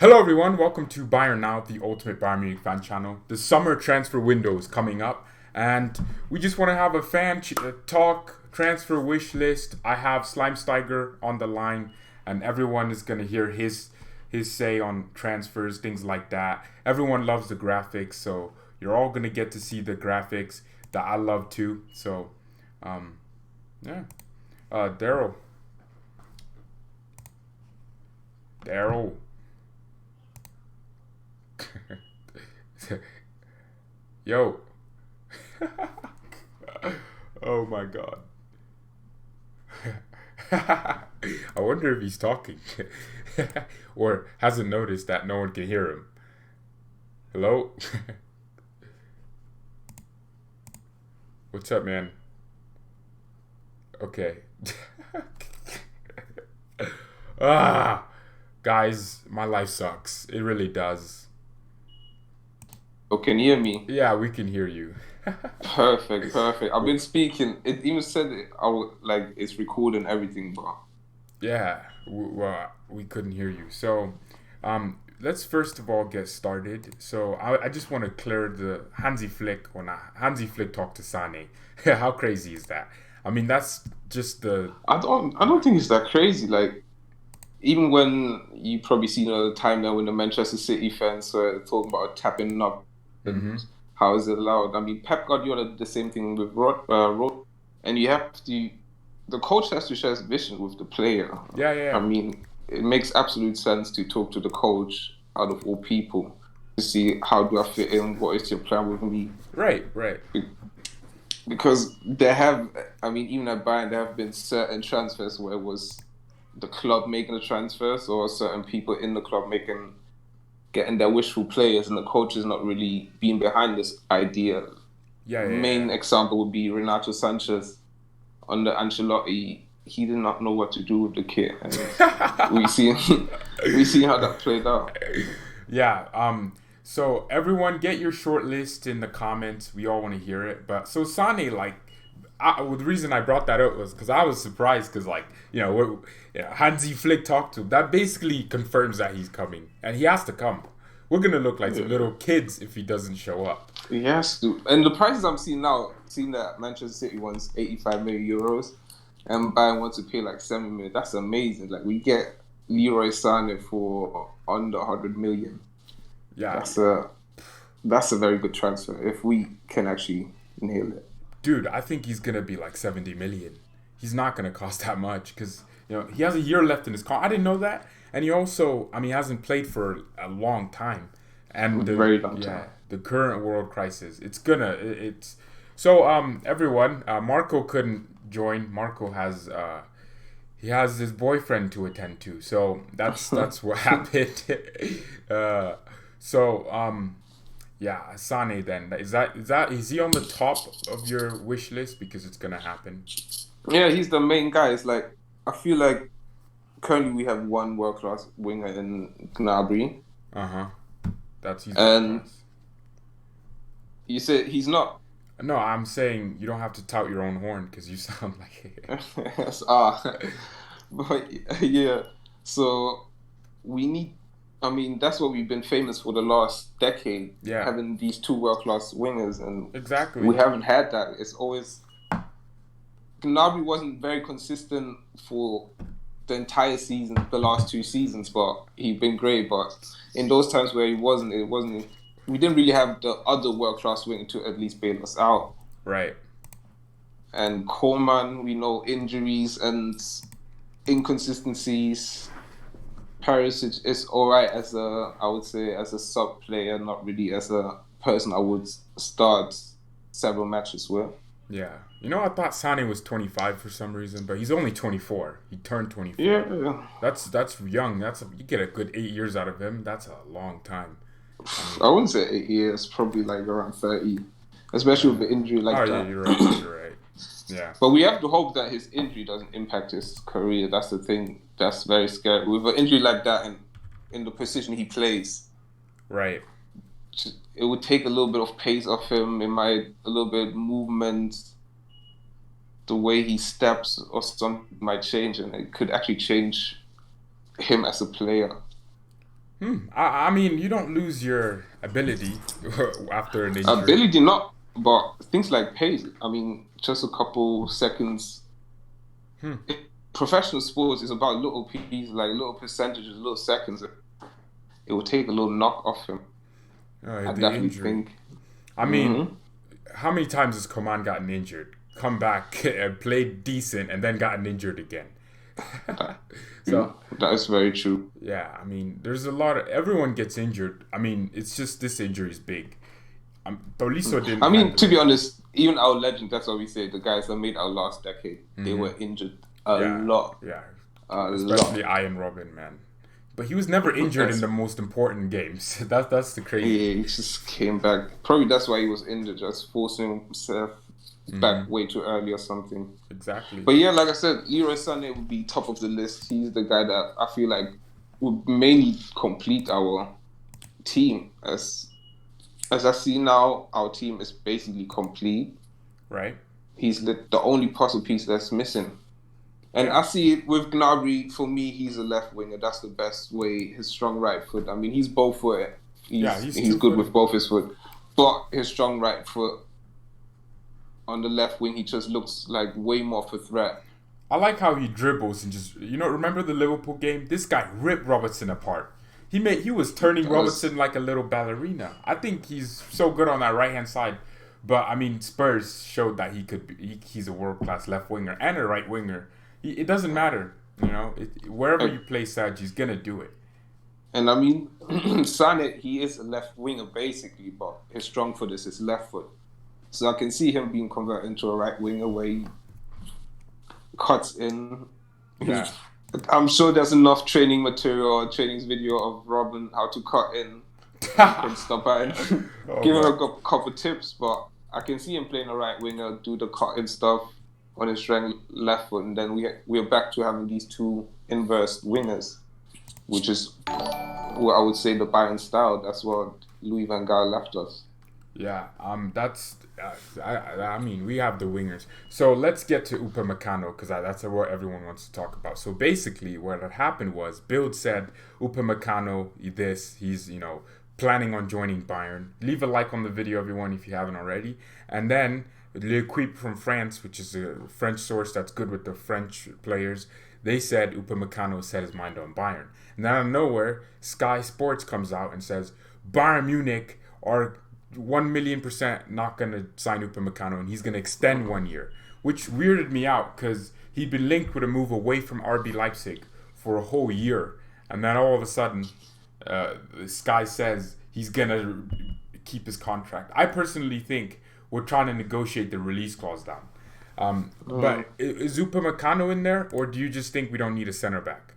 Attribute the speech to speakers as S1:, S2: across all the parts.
S1: Hello everyone, welcome to BayernNow, the ultimate Bayern Munich fan channel. The summer transfer window is coming up, and we just want to have a talk, transfer wish list. I have Slimesteiger on the line, and everyone is going to hear his say on transfers, things like that. Everyone loves the graphics, so you're all going to get to see the graphics that I love too. So, yeah. Daryl. Daryl. Yo. Oh my god. I wonder if he's talking or hasn't noticed that no one can hear him. Hello? What's up, man? Okay. Guys, my life sucks. It really does.
S2: Oh, can you hear me?
S1: Yeah, we can hear you.
S2: Perfect. I've been speaking. It even said like it's recording everything, bro.
S1: Yeah, well, we couldn't hear you. So, let's first of all get started. So, I just want to clear the Hansi Flick when Hansi Flick talked to Sane. How crazy is that? I mean, that's just the.
S2: I don't think it's that crazy. Like even when you probably seen all the time now when the Manchester City fans were talking about tapping up
S1: Mm-hmm.
S2: and how is it allowed? I mean, Pep Guardiola did the same thing with Rod, and you have to. The coach has to share his vision with the player.
S1: Yeah,
S2: I
S1: yeah.
S2: mean, it makes absolute sense to talk to the coach out of all people to see how do I fit in, what is your plan with me,
S1: Right, right.
S2: because there have, I mean, even at Bayern, there have been certain transfers where it was the club making the transfers or certain people in the club getting their wishful players, and the coach is not really being behind this idea.
S1: Yeah, yeah, yeah.
S2: Main example would be Renato Sanchez under Ancelotti. He did not know what to do with the kit, and we see we see how that played out.
S1: Yeah. So everyone, get your short list in the comments. We all want to hear it. But so Sane, like, well, the reason I brought that up was because I was surprised because, like, Hansi Flick talked to him. That basically confirms that he's coming, and he has to come. We're gonna look like some
S2: Yeah.
S1: little kids if he doesn't show up.
S2: Yes, dude. And the prices I'm seeing now, seeing that Manchester City wants 85 million euros and Bayern wants to pay like 7 million. That's amazing. Like we get Leroy Sané for under 100 million.
S1: Yeah,
S2: That's a that's a very good transfer if we can actually nail it.
S1: dude, I think he's gonna be like 70 million. He's not gonna cost that much because he has a year left in his contract. I didn't know that, and he also, I mean, he hasn't played for a long time, and
S2: Very long time.
S1: the current world crisis, it's so everyone, Marco couldn't join. Marco has he has his boyfriend to attend to, so that's what happened. uh, so yeah, Sane. Then is he on the top of your wish list because it's gonna happen?
S2: Yeah, he's the main guy. It's like I feel like currently we have one world class winger in Gnabry,
S1: Uh huh. He's world
S2: and
S1: class.
S2: you said he's not.
S1: No, I'm saying you don't have to tout your own horn because you sound like
S2: Ah, but yeah. So we need. I mean, that's what we've been famous for the last decade,
S1: yeah,
S2: having these two world class wingers, and we
S1: exactly.
S2: haven't had that. It's always Gnabry wasn't very consistent for the entire season, the last 2 seasons, but he'd been great. But in those times where he wasn't, it wasn't. We didn't really have the other world class winger to at least bail us out.
S1: Right.
S2: And Coleman, we know injuries and inconsistencies. Perisic is alright as I would say, as a sub player, not really as a person I would start several matches with.
S1: Yeah. I thought Sane was 25 for some reason, but he's only 24. He turned 24.
S2: Yeah,
S1: That's young. You get a good 8 years out of him. That's a long time. I
S2: I
S1: mean,
S2: wouldn't say 8 years, probably like around 30, especially with
S1: uh,
S2: an injury
S1: oh
S2: like
S1: yeah,
S2: that.
S1: you're right. You're right. Yeah.
S2: But we have to hope that his injury doesn't impact his career. That's the thing. That's very scary. With an injury like that and in the position he plays,
S1: Right.
S2: it would take a little bit of pace off him. It might a little bit movement, the way he steps or something might change, and it could actually change him as a player.
S1: I mean, you don't lose your ability after an injury.
S2: Ability not, but things like pace. I mean, just a couple seconds.
S1: Hmm.
S2: Professional sports is about little pieces, like little percentages, little seconds. It will take a little knock off him. I
S1: The
S2: definitely
S1: injury.
S2: think.
S1: I mean,
S2: Hmm.
S1: how many times has Coman gotten injured, come back and played decent, and then gotten injured again? So
S2: That is very true.
S1: yeah, I mean, there's a lot of everyone gets injured. I mean, it's just this injury is big. Tolisso didn't
S2: I mean,
S1: handle
S2: to be
S1: it.
S2: honest, even our legend, that's what we say, the guys that made our last decade, they were injured a
S1: Yeah,
S2: lot.
S1: yeah,
S2: A
S1: especially
S2: lot.
S1: Iron Robin, man. But he was never injured in
S2: That's
S1: the most important games. That's the crazy
S2: Yeah,
S1: thing.
S2: he just came back. Probably that's why he was injured, just forcing himself back way too early or something.
S1: Exactly.
S2: But yeah, like I said, Leroy Sané would be top of the list. He's the guy that I feel like would mainly complete our team. As I see now, our team is basically complete.
S1: Right.
S2: He's the only puzzle piece that's missing. And
S1: Yeah.
S2: I see it with Gnabry. For me, he's a left winger. That's the best way. His strong right foot. I mean, he's both footed.
S1: Yeah,
S2: He's
S1: he's
S2: he's
S1: two
S2: good
S1: footed.
S2: with both his foot, but his strong right foot on the left wing, he just looks like way more of a threat.
S1: I like how he dribbles and just remember the Liverpool game? This guy ripped Robertson apart. He was turning
S2: That was
S1: Robertson like a little ballerina. I think he's so good on that right hand side. But I mean, Spurs showed that he's a world class left winger and a right winger. It doesn't matter, wherever you play Saj, he's gonna do it.
S2: and I mean, Sané, he is a left winger basically, but his strong foot is his left foot. So I can see him being converted into a right winger where he cuts in.
S1: Yeah.
S2: I'm sure there's enough training material or trainings video of Robin how to cut in and stop by and give him
S1: my.
S2: a couple tips. But I can see him playing a right winger, do the cut in stuff on his strong left foot, and then we're back to having these two inverse wingers, which is what I would say the Bayern style. That's what Louis van Gaal left us.
S1: Yeah, that's. I mean, we have the wingers. So let's get to Upamecano because that's what everyone wants to talk about. So basically, what had happened was Bild said Upamecano, he's planning on joining Bayern. Leave a like on the video, everyone, if you haven't already. And then L'Equipe from France, which is a French source that's good with the French players, they said Upamecano set his mind on Bayern. And then out of nowhere, Sky Sports comes out and says Bayern Munich are 1,000,000% not going to sign Upamecano and he's going to extend 1 year, which weirded me out because he'd been linked with a move away from RB Leipzig for a whole year. And then all of a sudden, Sky says he's going to keep his contract. I personally think we're trying to negotiate the release clause down. But is Upamecano in there, or do you just think we don't need a center back?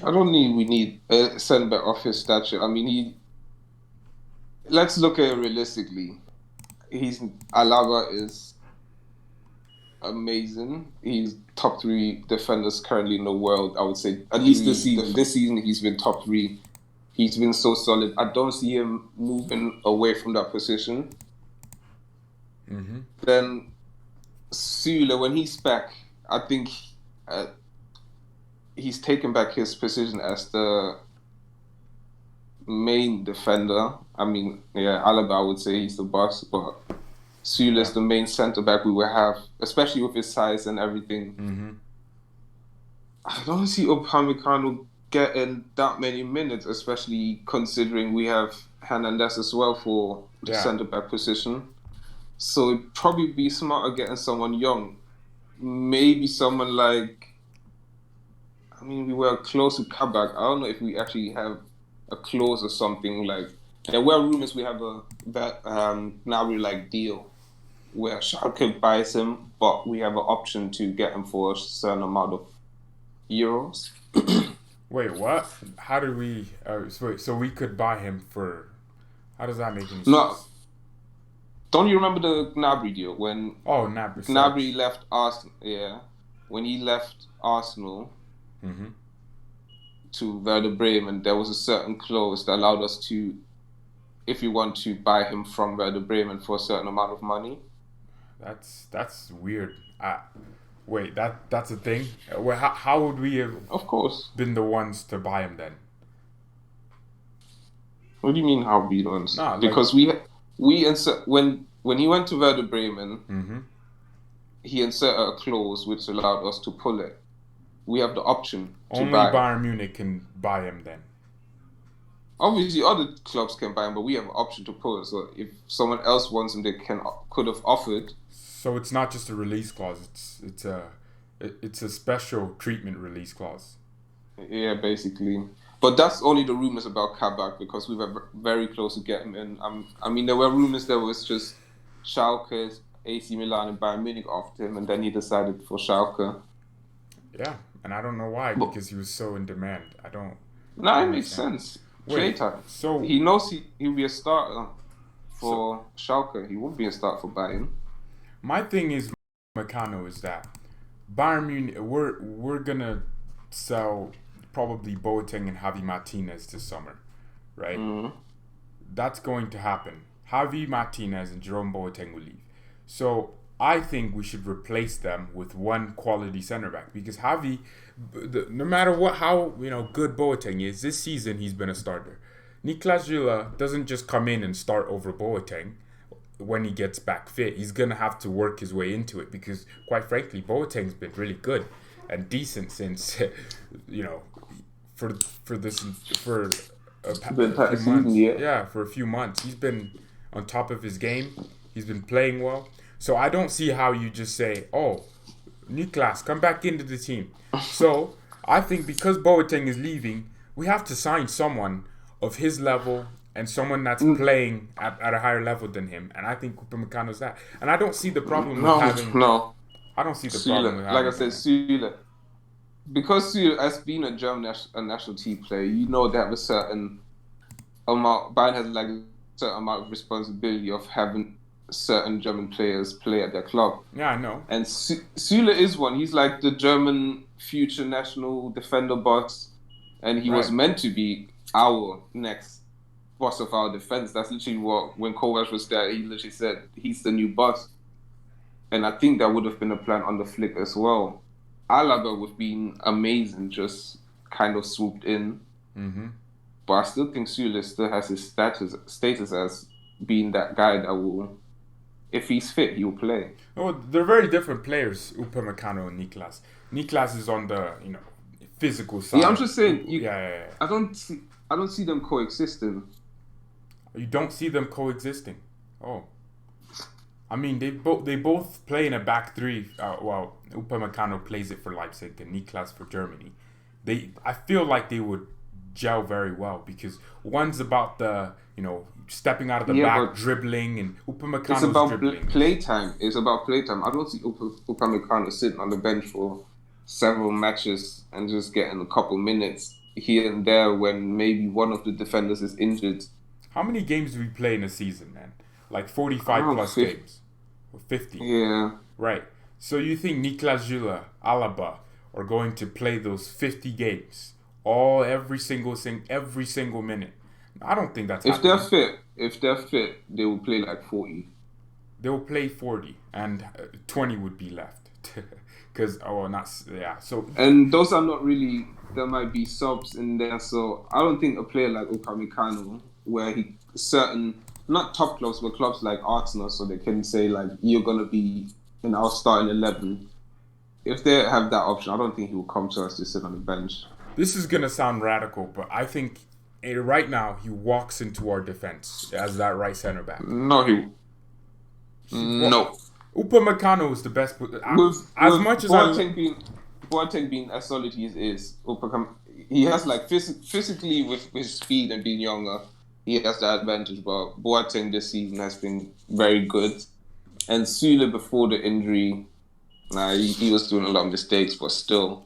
S2: We need a centre back of his stature. I mean, let's look at it realistically. Alaba is amazing. He's top 3 defenders currently in the world. I would say at least this season. This season he's been top 3. He's been so solid. I don't see him moving away from that position.
S1: Mm-hmm.
S2: Then Sule, when he's back, I think he's taken back his position as the main defender. I mean, yeah, Alaba, I would say he's the boss, but Sule is the main centre back we will have, especially with his size and everything.
S1: Mm-hmm.
S2: I don't see Upamecano getting that many minutes, especially considering we have Hernandez as well for the centre back position. So it'd probably be smarter getting someone young. Maybe someone like, I mean, we were close to Kabak. I don't know if we actually have a clause or something like. There were rumors we have a Gnabry deal where Schalke buys him, but we have an option to get him for a certain amount of euros.
S1: Wait, what? How do we? So we could buy him for? How does that make any sense?
S2: No. Don't you remember the Gnabry deal when?
S1: Oh, Gnabry.
S2: Gnabry left Arsenal. Yeah, when he left Arsenal to Werder Bremen, there was a certain clause that allowed us to, if you want to buy him from Werder Bremen for a certain amount of money.
S1: That's weird. Wait, that's a thing. How would we have?
S2: Of course,
S1: been the ones to buy him then?
S2: What do you mean how we don't?
S1: Nah, like,
S2: Because we insert when he went to Werder Bremen, he inserted a clause which allowed us to pull it. We have the option to
S1: only
S2: buy.
S1: Bayern Munich can buy him then.
S2: Obviously, other clubs can buy him, but we have an option to pull it. So if someone else wants him, they could have offered.
S1: So it's not just a release clause. It's a special treatment release clause.
S2: Yeah, basically. But that's only the rumors about Kabak because we were very close to getting him in. I mean, there were rumors that was just Schalke, AC Milan, and Bayern Munich after him, and then he decided for Schalke.
S1: Yeah, and I don't know why
S2: But
S1: because he was so in demand. I don't
S2: no, it makes
S1: understand.
S2: sense.
S1: Wait,
S2: Playtime.
S1: so
S2: He knows he'll be a starter
S1: so
S2: for Schalke. He won't be a starter for Bayern.
S1: my thing is Meccano is that Bayern Munich we're gonna sell probably Boateng and Javi Martinez this summer, right?
S2: Mm.
S1: That's going to happen. Javi Martinez and Jerome Boateng will leave. So I think we should replace them with one quality center back because Javi, no matter how good Boateng is, this season he's been a starter. Niklas Süle doesn't just come in and start over Boateng when he gets back fit. He's gonna have to work his way into it because, quite frankly, Boateng's been really good and decent since you know for for this for a
S2: The entire
S1: few
S2: season,
S1: months.
S2: yeah.
S1: Yeah, for a few months. He's been on top of his game. He's been playing well. So I don't see how you just say, "Oh, Niklas, come back into the team." So I think because Boateng is leaving, we have to sign someone of his level and someone that's playing at a higher level than him. And I think Upamecano's that. And I don't see the problem with
S2: No,
S1: having.
S2: no.
S1: I don't see the problem with
S2: Süle, like I
S1: having.
S2: said, Süle. Because Süle has been a German a national team player, you know they have a certain amount. Bayern has like a certain amount of responsibility of having certain German players play at their club.
S1: Yeah, I know.
S2: And Süle is one. He's like the German future national defender boss, and he was
S1: Right.
S2: meant to be our next boss of our defense. That's literally what when Kovac was there, he literally said he's the new boss. And I think that would have been a plan on the flick as well. Alaba would have been amazing, just kind of swooped in.
S1: Mm-hmm.
S2: But I still think Süle still has his status as being that guy that will, if he's fit, he will play.
S1: Oh, they're very different players, Upamecano and Niklas. Niklas is on the physical side.
S2: Yeah, I'm just saying.
S1: Yeah.
S2: I don't see them coexisting.
S1: You don't see them coexisting. Oh, I mean they both play in a back three. Well, Upamecano plays it for Leipzig and Niklas for Germany. I feel like they would gel very well because one's about the stepping out of the back, dribbling, and Upamecano's
S2: It's about
S1: dribbling.
S2: playtime. It's about playtime. I don't see Upamecano sitting on the bench for several matches and just getting a couple minutes here and there when maybe one of the defenders is injured.
S1: How many games do we play in a season, man? Like 45 plus
S2: 50.
S1: games. Or 50.
S2: Yeah.
S1: Right. So you think Niklas Süle, Alaba are going to play those 50 games every single minute? I don't think that's
S2: If they're
S1: happening.
S2: fit, they will play like 40.
S1: They will play 40 and 20 would be left. Because so
S2: And those are not really. There might be subs in there, so I don't think a player like Upamecano, where he certain not top clubs, but clubs like Arsenal, so they can say like you're gonna be in our starting 11. If they have that option, I don't think he will come to us to sit on the bench.
S1: this is gonna sound radical, but I think right now he walks into our defense as that right center back.
S2: No, no.
S1: Upamecano is the best. As
S2: With
S1: much as
S2: Boateng being as solid he is, he has like physically with his speed and being younger, he has the advantage. But Boateng this season has been very good, and Süle before the injury, he was doing a lot of mistakes, but still.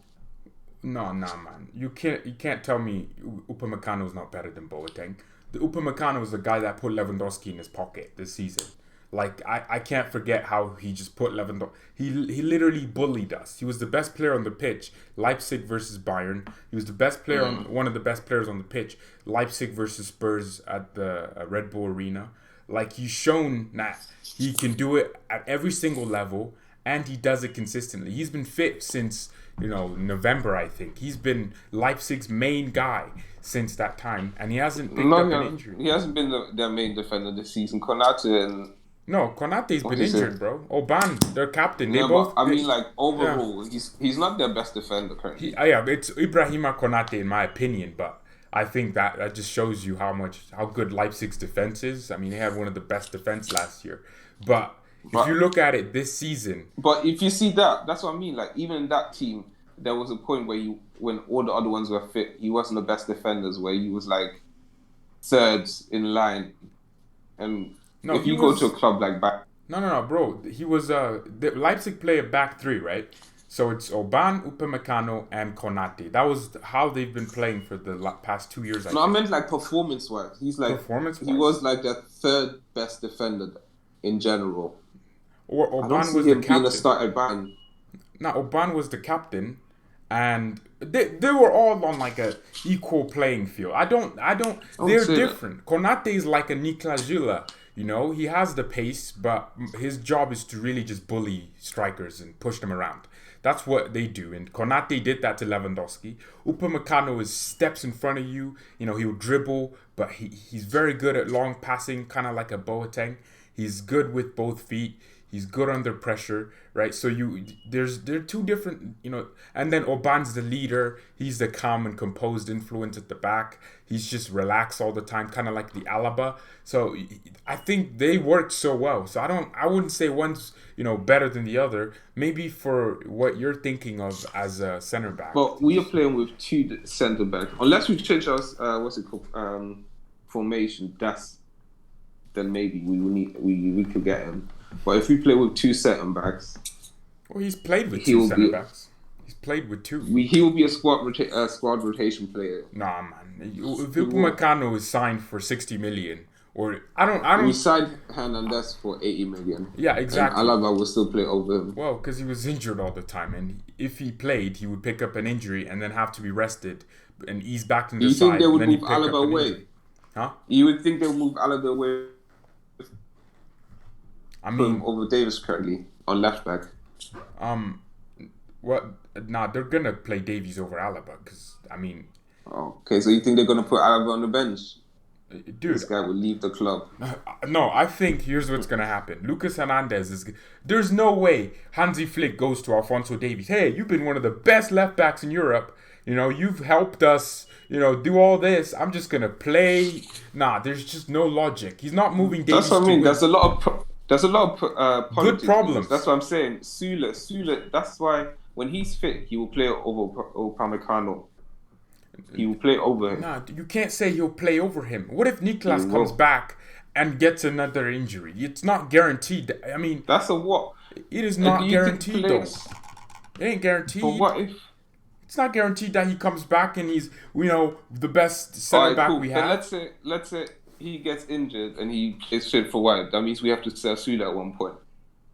S1: No, man. You can't tell me Upamecano is not better than Boateng. The Upamecano is the guy that put Lewandowski in his pocket this season. Like I can't forget how he just put Lewandowski. He literally bullied us. He was the best player on the pitch. Leipzig versus Bayern. He was the best player one of the best players on the pitch. Leipzig versus Spurs at the Red Bull Arena. Like he's shown that he can do it at every single level, and he does it consistently. He's been fit since November, I think. He's been Leipzig's main guy since that time, and he hasn't picked
S2: No,
S1: up an injury.
S2: he hasn't been their main defender this season. Konate and
S1: No, Konate's been injured, bro. Oban, their captain. They
S2: yeah,
S1: both.
S2: but I mean, like overall, he's not their best defender currently.
S1: It's Ibrahima Konate in my opinion, but I think that just shows you how good Leipzig's defense is. I mean, they had one of the best defense last year, but if you look at it this season,
S2: but if you see that's what I mean. Like even in that team, there was a point where when all the other ones were fit, he wasn't the best defenders. Where he was like third in line, and if you go to a club like Bayern.
S1: No, bro. He was Leipzig play a back three, right? So it's Oban, Upamecano, and Konate. That was how they've been playing for the past 2 years.
S2: I meant like performance-wise. He was like the third best defender in general.
S1: Or Oban was the captain.
S2: Being a starter at Bayern.
S1: No, Oban was the captain, and they were all on like a equal playing field. They're different. Konate is like a Niklas Süle. He has the pace, but his job is to really just bully strikers and push them around. That's what they do. And Konate did that to Lewandowski. Upamecano is steps in front of you. He'll dribble, but he's very good at long passing, kind of like a Boateng. He's good with both feet. He's good under pressure, right? So they're two different, and then Oban's the leader. He's the calm and composed influence at the back. He's just relaxed all the time, kind of like the Alaba. So I think they work so well. So I wouldn't say one's, better than the other. Maybe for what you're thinking of as a center back.
S2: But we are playing with two center backs. Unless we change our formation, then maybe we could get him. But if we play with two centre backs,
S1: well, he's played with two centre backs. He's played with two.
S2: He will be a squad rotation player.
S1: Nah, man. If Upamecano is signed for 60 million, or I don't.
S2: We signed Hernandez for 80 million.
S1: Yeah, exactly.
S2: And Alaba will still play over him.
S1: Well, because he was injured all the time, and if he played, he would pick up an injury and then have to be rested and ease back into the side.
S2: You think they would move Alaba away?
S1: Huh?
S2: You would think they would move Alaba away?
S1: I mean,
S2: over Davis currently on left back.
S1: What? Nah, they're gonna play Davies over Alaba because
S2: Okay, so you think they're gonna put Alaba on the bench?
S1: Dude,
S2: this guy will leave the club.
S1: No, I think here's what's gonna happen. Lucas Hernandez is. There's no way Hansi Flick goes to Alphonso Davies. Hey, you've been one of the best left backs in Europe. You've helped us. Do all this. I'm just gonna play. Nah, there's just no logic. He's not moving Davies.
S2: That's what I mean. There's a lot of
S1: good problems.
S2: That's what I'm saying. Süle. That's why when he's fit, he will play over Upamecano. He will play over him.
S1: Nah, you can't say he'll play over him. What if Niklas comes back and gets another injury? It's not guaranteed. I mean,
S2: that's a what?
S1: It is not guaranteed though. It ain't guaranteed.
S2: But what if?
S1: It's not guaranteed that he comes back and he's the best center back we have.
S2: But let's say he gets injured and he is fit for what? That means we have to sell Süle at one point.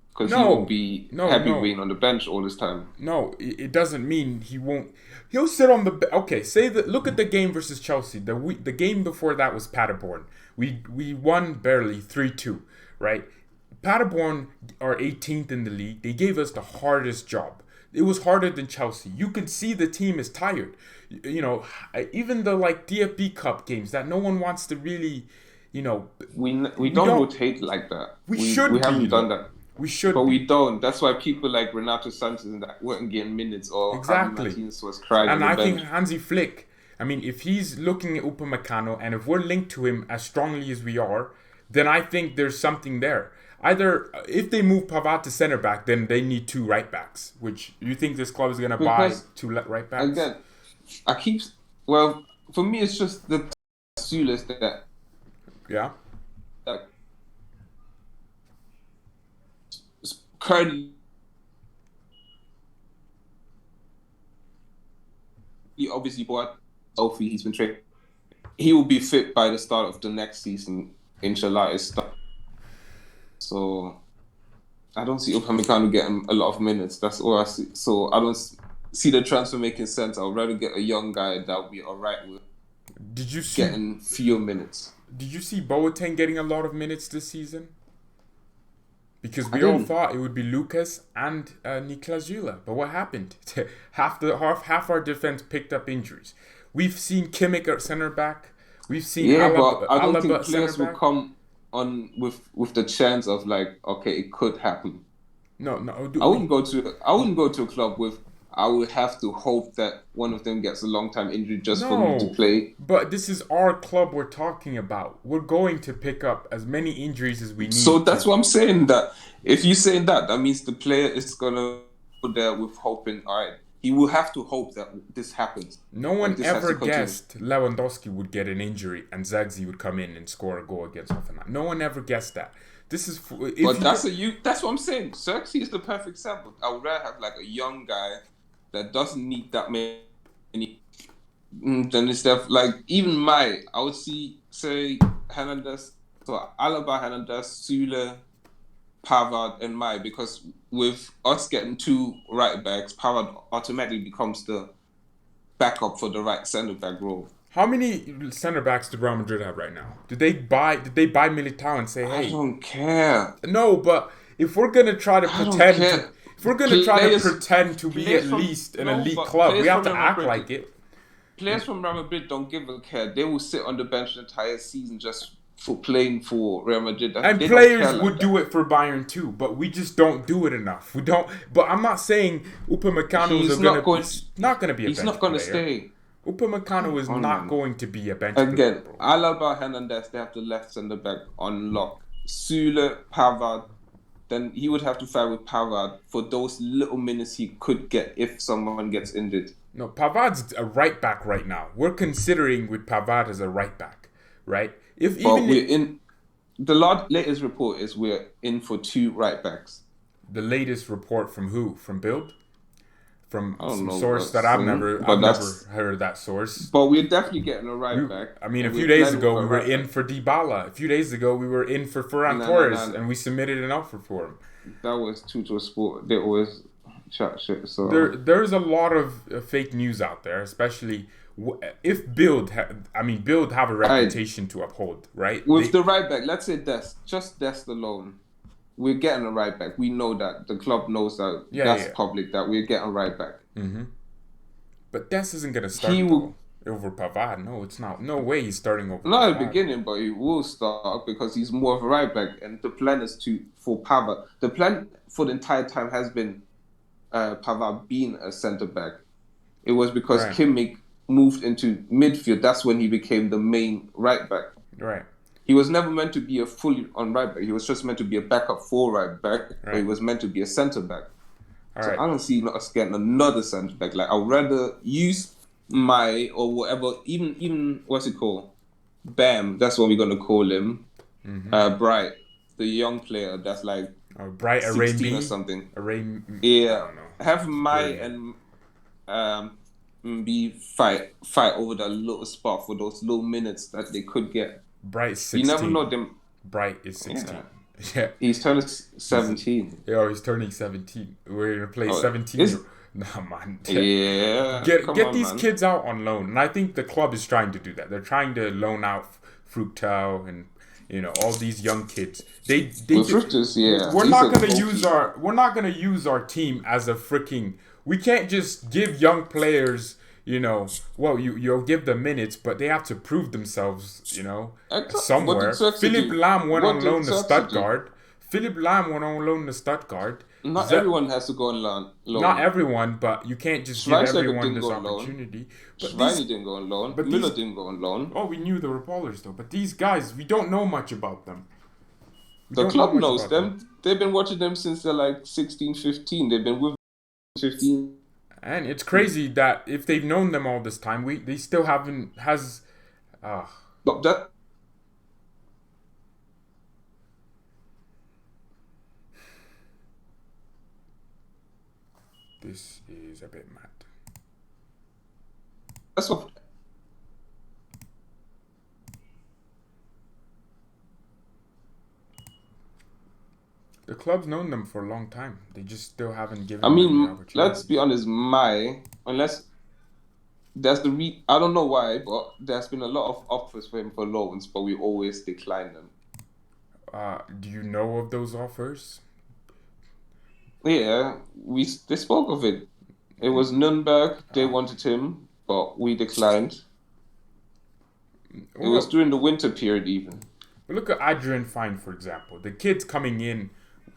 S2: Because he won't be heavyweight on the bench all this time.
S1: No, it doesn't mean he won't. He'll sit on the okay. Look at the game versus Chelsea. The game before that was Paderborn. We won barely 3-2, right? Paderborn are 18th in the league. They gave us the hardest job. It was harder than Chelsea. You could see the team is tired. Even the DFB Cup games that no one wants to really,
S2: we don't rotate like that.
S1: We
S2: haven't done that.
S1: We should,
S2: but we don't. That's why people like Renato Sanchez and that weren't getting minutes, or
S1: exactly.
S2: Martinez was crying.
S1: And I think Hansi Flick. I mean, if he's looking at Upamecano and if we're linked to him as strongly as we are, then I think there's something there. Either if they move Pavard to center back, then they need two right backs. Which you think this club is going to buy two right backs?
S2: Again, for me, it's just the Süle that.
S1: Yeah.
S2: Currently, he obviously bought Alfie. He's been trained. He will be fit by the start of the next season. Inshallah, is start. So I don't see Upamecano getting a lot of minutes. That's all I see. So I don't see the transfer making sense. I'd rather get a young guy that will be alright with.
S1: Did you see
S2: getting
S1: 4 minutes?
S2: 4 minutes? Getting fewer minutes? Did you see Boateng getting a lot of minutes this season?
S1: Did you see Boateng getting a lot of minutes this season? Did you see Boateng getting a lot of minutes this season? Did you see Boateng getting a lot of minutes this season? Did you see Boateng getting a lot of minutes this season? because
S2: I
S1: we all
S2: didn't.
S1: thought it would be Lucas and Niklas Süle. But what happened? half our defense picked up injuries. We've seen Kimmich at center back. We've seen
S2: Yeah, but I don't
S1: Alaba
S2: think
S1: at center
S2: players will
S1: back.
S2: come on with the chance of like, okay, it could happen.
S1: No, no.
S2: I wouldn't go to a club with. I would have to hope that one of them gets a long time injury just for me to
S1: No,
S2: play.
S1: but this is our club we're talking about. We're going to pick up as many injuries as we
S2: So
S1: need
S2: that's
S1: to.
S2: what I'm saying. That if you say that, that means the player is gonna go there with hoping. All right, he will have to hope that this happens.
S1: No
S2: Like
S1: one
S2: this has
S1: ever
S2: to continue.
S1: guessed Lewandowski would get an injury and Zagzi would come in and score a goal against Hoffenheim. No one ever guessed that. This is
S2: But that's what I'm saying. Xerxes is the perfect sample. I would rather have like a young guy that doesn't need that many. Then instead of like even I would say Hernandez, so Alaba, Hernandez, Süle, Pavard, and Mai, because with us getting two right backs, Pavard automatically becomes the backup for the right centre back role.
S1: How many center backs do Real Madrid have right now? Did they buy Militao and say,
S2: I
S1: hey?
S2: don't care.
S1: No, but if we're gonna try to
S2: I don't
S1: pretend,
S2: care.
S1: if we're gonna try to
S2: Players-
S1: pretend to be
S2: players
S1: at
S2: from-
S1: least an
S2: no,
S1: elite
S2: but
S1: club, we
S2: players
S1: have
S2: from
S1: to
S2: Real
S1: act
S2: Madrid-
S1: like it.
S2: Players from Real Madrid don't give a care. They will sit on the bench the entire season just for playing for Real Madrid.
S1: And
S2: They don't
S1: players
S2: care like
S1: would
S2: that.
S1: do it for Bayern too, but we just don't do it enough. We don't. But I'm not saying Upamecano
S2: He's
S1: is
S2: not going-
S1: not going to be a
S2: He's
S1: bench
S2: not going to
S1: player.
S2: stay.
S1: Upamecano is
S2: on,
S1: not
S2: man.
S1: going to be a bench
S2: Again,
S1: player, bro.
S2: Alaba, Hernandez, they have the left centre back on lock. Süle, Pavard, then he would have to fight with Pavard for those little minutes he could get if someone gets injured.
S1: No, Pavard's a right back right now. We're considering with Pavard as a right back, right? If
S2: But
S1: even
S2: we're in. The latest report is we're in for two right backs.
S1: the latest report from who? From Bild? From
S2: I don't
S1: some
S2: know,
S1: source
S2: but
S1: that I've
S2: some-
S1: never
S2: but
S1: never
S2: that's-
S1: heard that source.
S2: But we're definitely getting a right back.
S1: I mean, a
S2: and
S1: few
S2: we're
S1: days
S2: planning
S1: ago
S2: with
S1: we
S2: a
S1: were
S2: right
S1: in
S2: back.
S1: for Dybala. A few days ago we were in for Ferran
S2: No,
S1: Torres,
S2: no.
S1: and we submitted an offer for him.
S2: That was Tutor Sport. They always chat shit. So
S1: There's a lot of fake news out there, especially if Bild have a reputation to uphold, right?
S2: with the right back, let's say just Dest alone, we're getting a right back. We know that. The club knows that. That's public that we're getting a right back.
S1: But Dest isn't gonna start
S2: He will-
S1: over Pavard. No, it's not. No way he's starting over.
S2: Not at
S1: Pavard.
S2: the beginning, but he will start because he's more of a right back. And the plan is for Pavard. The plan for the entire time has been Pavard being a centre back. It was because
S1: Right.
S2: Kimmich moved into midfield. That's when he became the main right back.
S1: Right.
S2: He was never meant to be a fully on right back. He was just meant to be a backup for right back. But he
S1: Right.
S2: was meant to be a centre back.
S1: All
S2: So
S1: right.
S2: I don't see us getting another centre back. Like I'd rather use my or whatever. Even what's it called? Bam. That's what we're gonna call him. Bright, the young player that's like
S1: Bright
S2: 16 or
S1: Arame.
S2: something.
S1: I
S2: Yeah.
S1: don't know.
S2: Have Mai
S1: Brilliant.
S2: and be fight over that little spot for those little minutes that they could get.
S1: Bright is
S2: You
S1: 16.
S2: never know them.
S1: Bright is 16. Yeah.
S2: He's turning 17.
S1: Yo, he's turning 17. We're gonna play
S2: Oh,
S1: 17.
S2: is-
S1: Nah, man.
S2: Yeah.
S1: Get
S2: Come on,
S1: these
S2: man.
S1: kids out on loan, and I think the club is trying to do that. They're trying to loan out Fructau and all these young kids. They
S2: Well,
S1: just,
S2: Fructus, yeah.
S1: we're
S2: He's
S1: not
S2: a
S1: gonna
S2: goalkeeper.
S1: use our team as a freaking. We can't just give young players. Well, you'll give them minutes, but they have to prove themselves.
S2: Exactly.
S1: Somewhere.
S2: What did Xerxes
S1: Philip
S2: do?
S1: Lam went
S2: What
S1: on
S2: did
S1: loan to
S2: Xerxes do?
S1: Stuttgart. Philip Lam went on loan to Stuttgart.
S2: Not
S1: Ze-
S2: everyone has to go on loan.
S1: Not everyone, but you can't just give
S2: Schweinsteiger
S1: everyone
S2: didn't
S1: this
S2: go on loan.
S1: opportunity. But
S2: Schweini
S1: these,
S2: didn't go on loan.
S1: but
S2: Müller
S1: these-
S2: didn't go on loan.
S1: we knew they were ballers though. But these guys, we don't know much about them. We
S2: The
S1: don't
S2: club
S1: know much
S2: knows
S1: about
S2: them. They've been watching them since they're like 16, 15. They've been with 15.
S1: And it's crazy that if they've known them all this time, they still haven't
S2: But that
S1: this is a bit mad.
S2: that's what.
S1: The club's known them for a long time. They just still haven't given
S2: I
S1: them the
S2: mean,
S1: opportunity.
S2: let's be honest. Unless that's I don't know why, but there's been a lot of offers for him for loans, but we always decline them.
S1: Do you know of those offers?
S2: Yeah, they spoke of it. It was Nuremberg. They wanted him, but we declined. It was
S1: Well,
S2: during the winter period, even.
S1: look at Adrian Fine, for example. The kid's coming in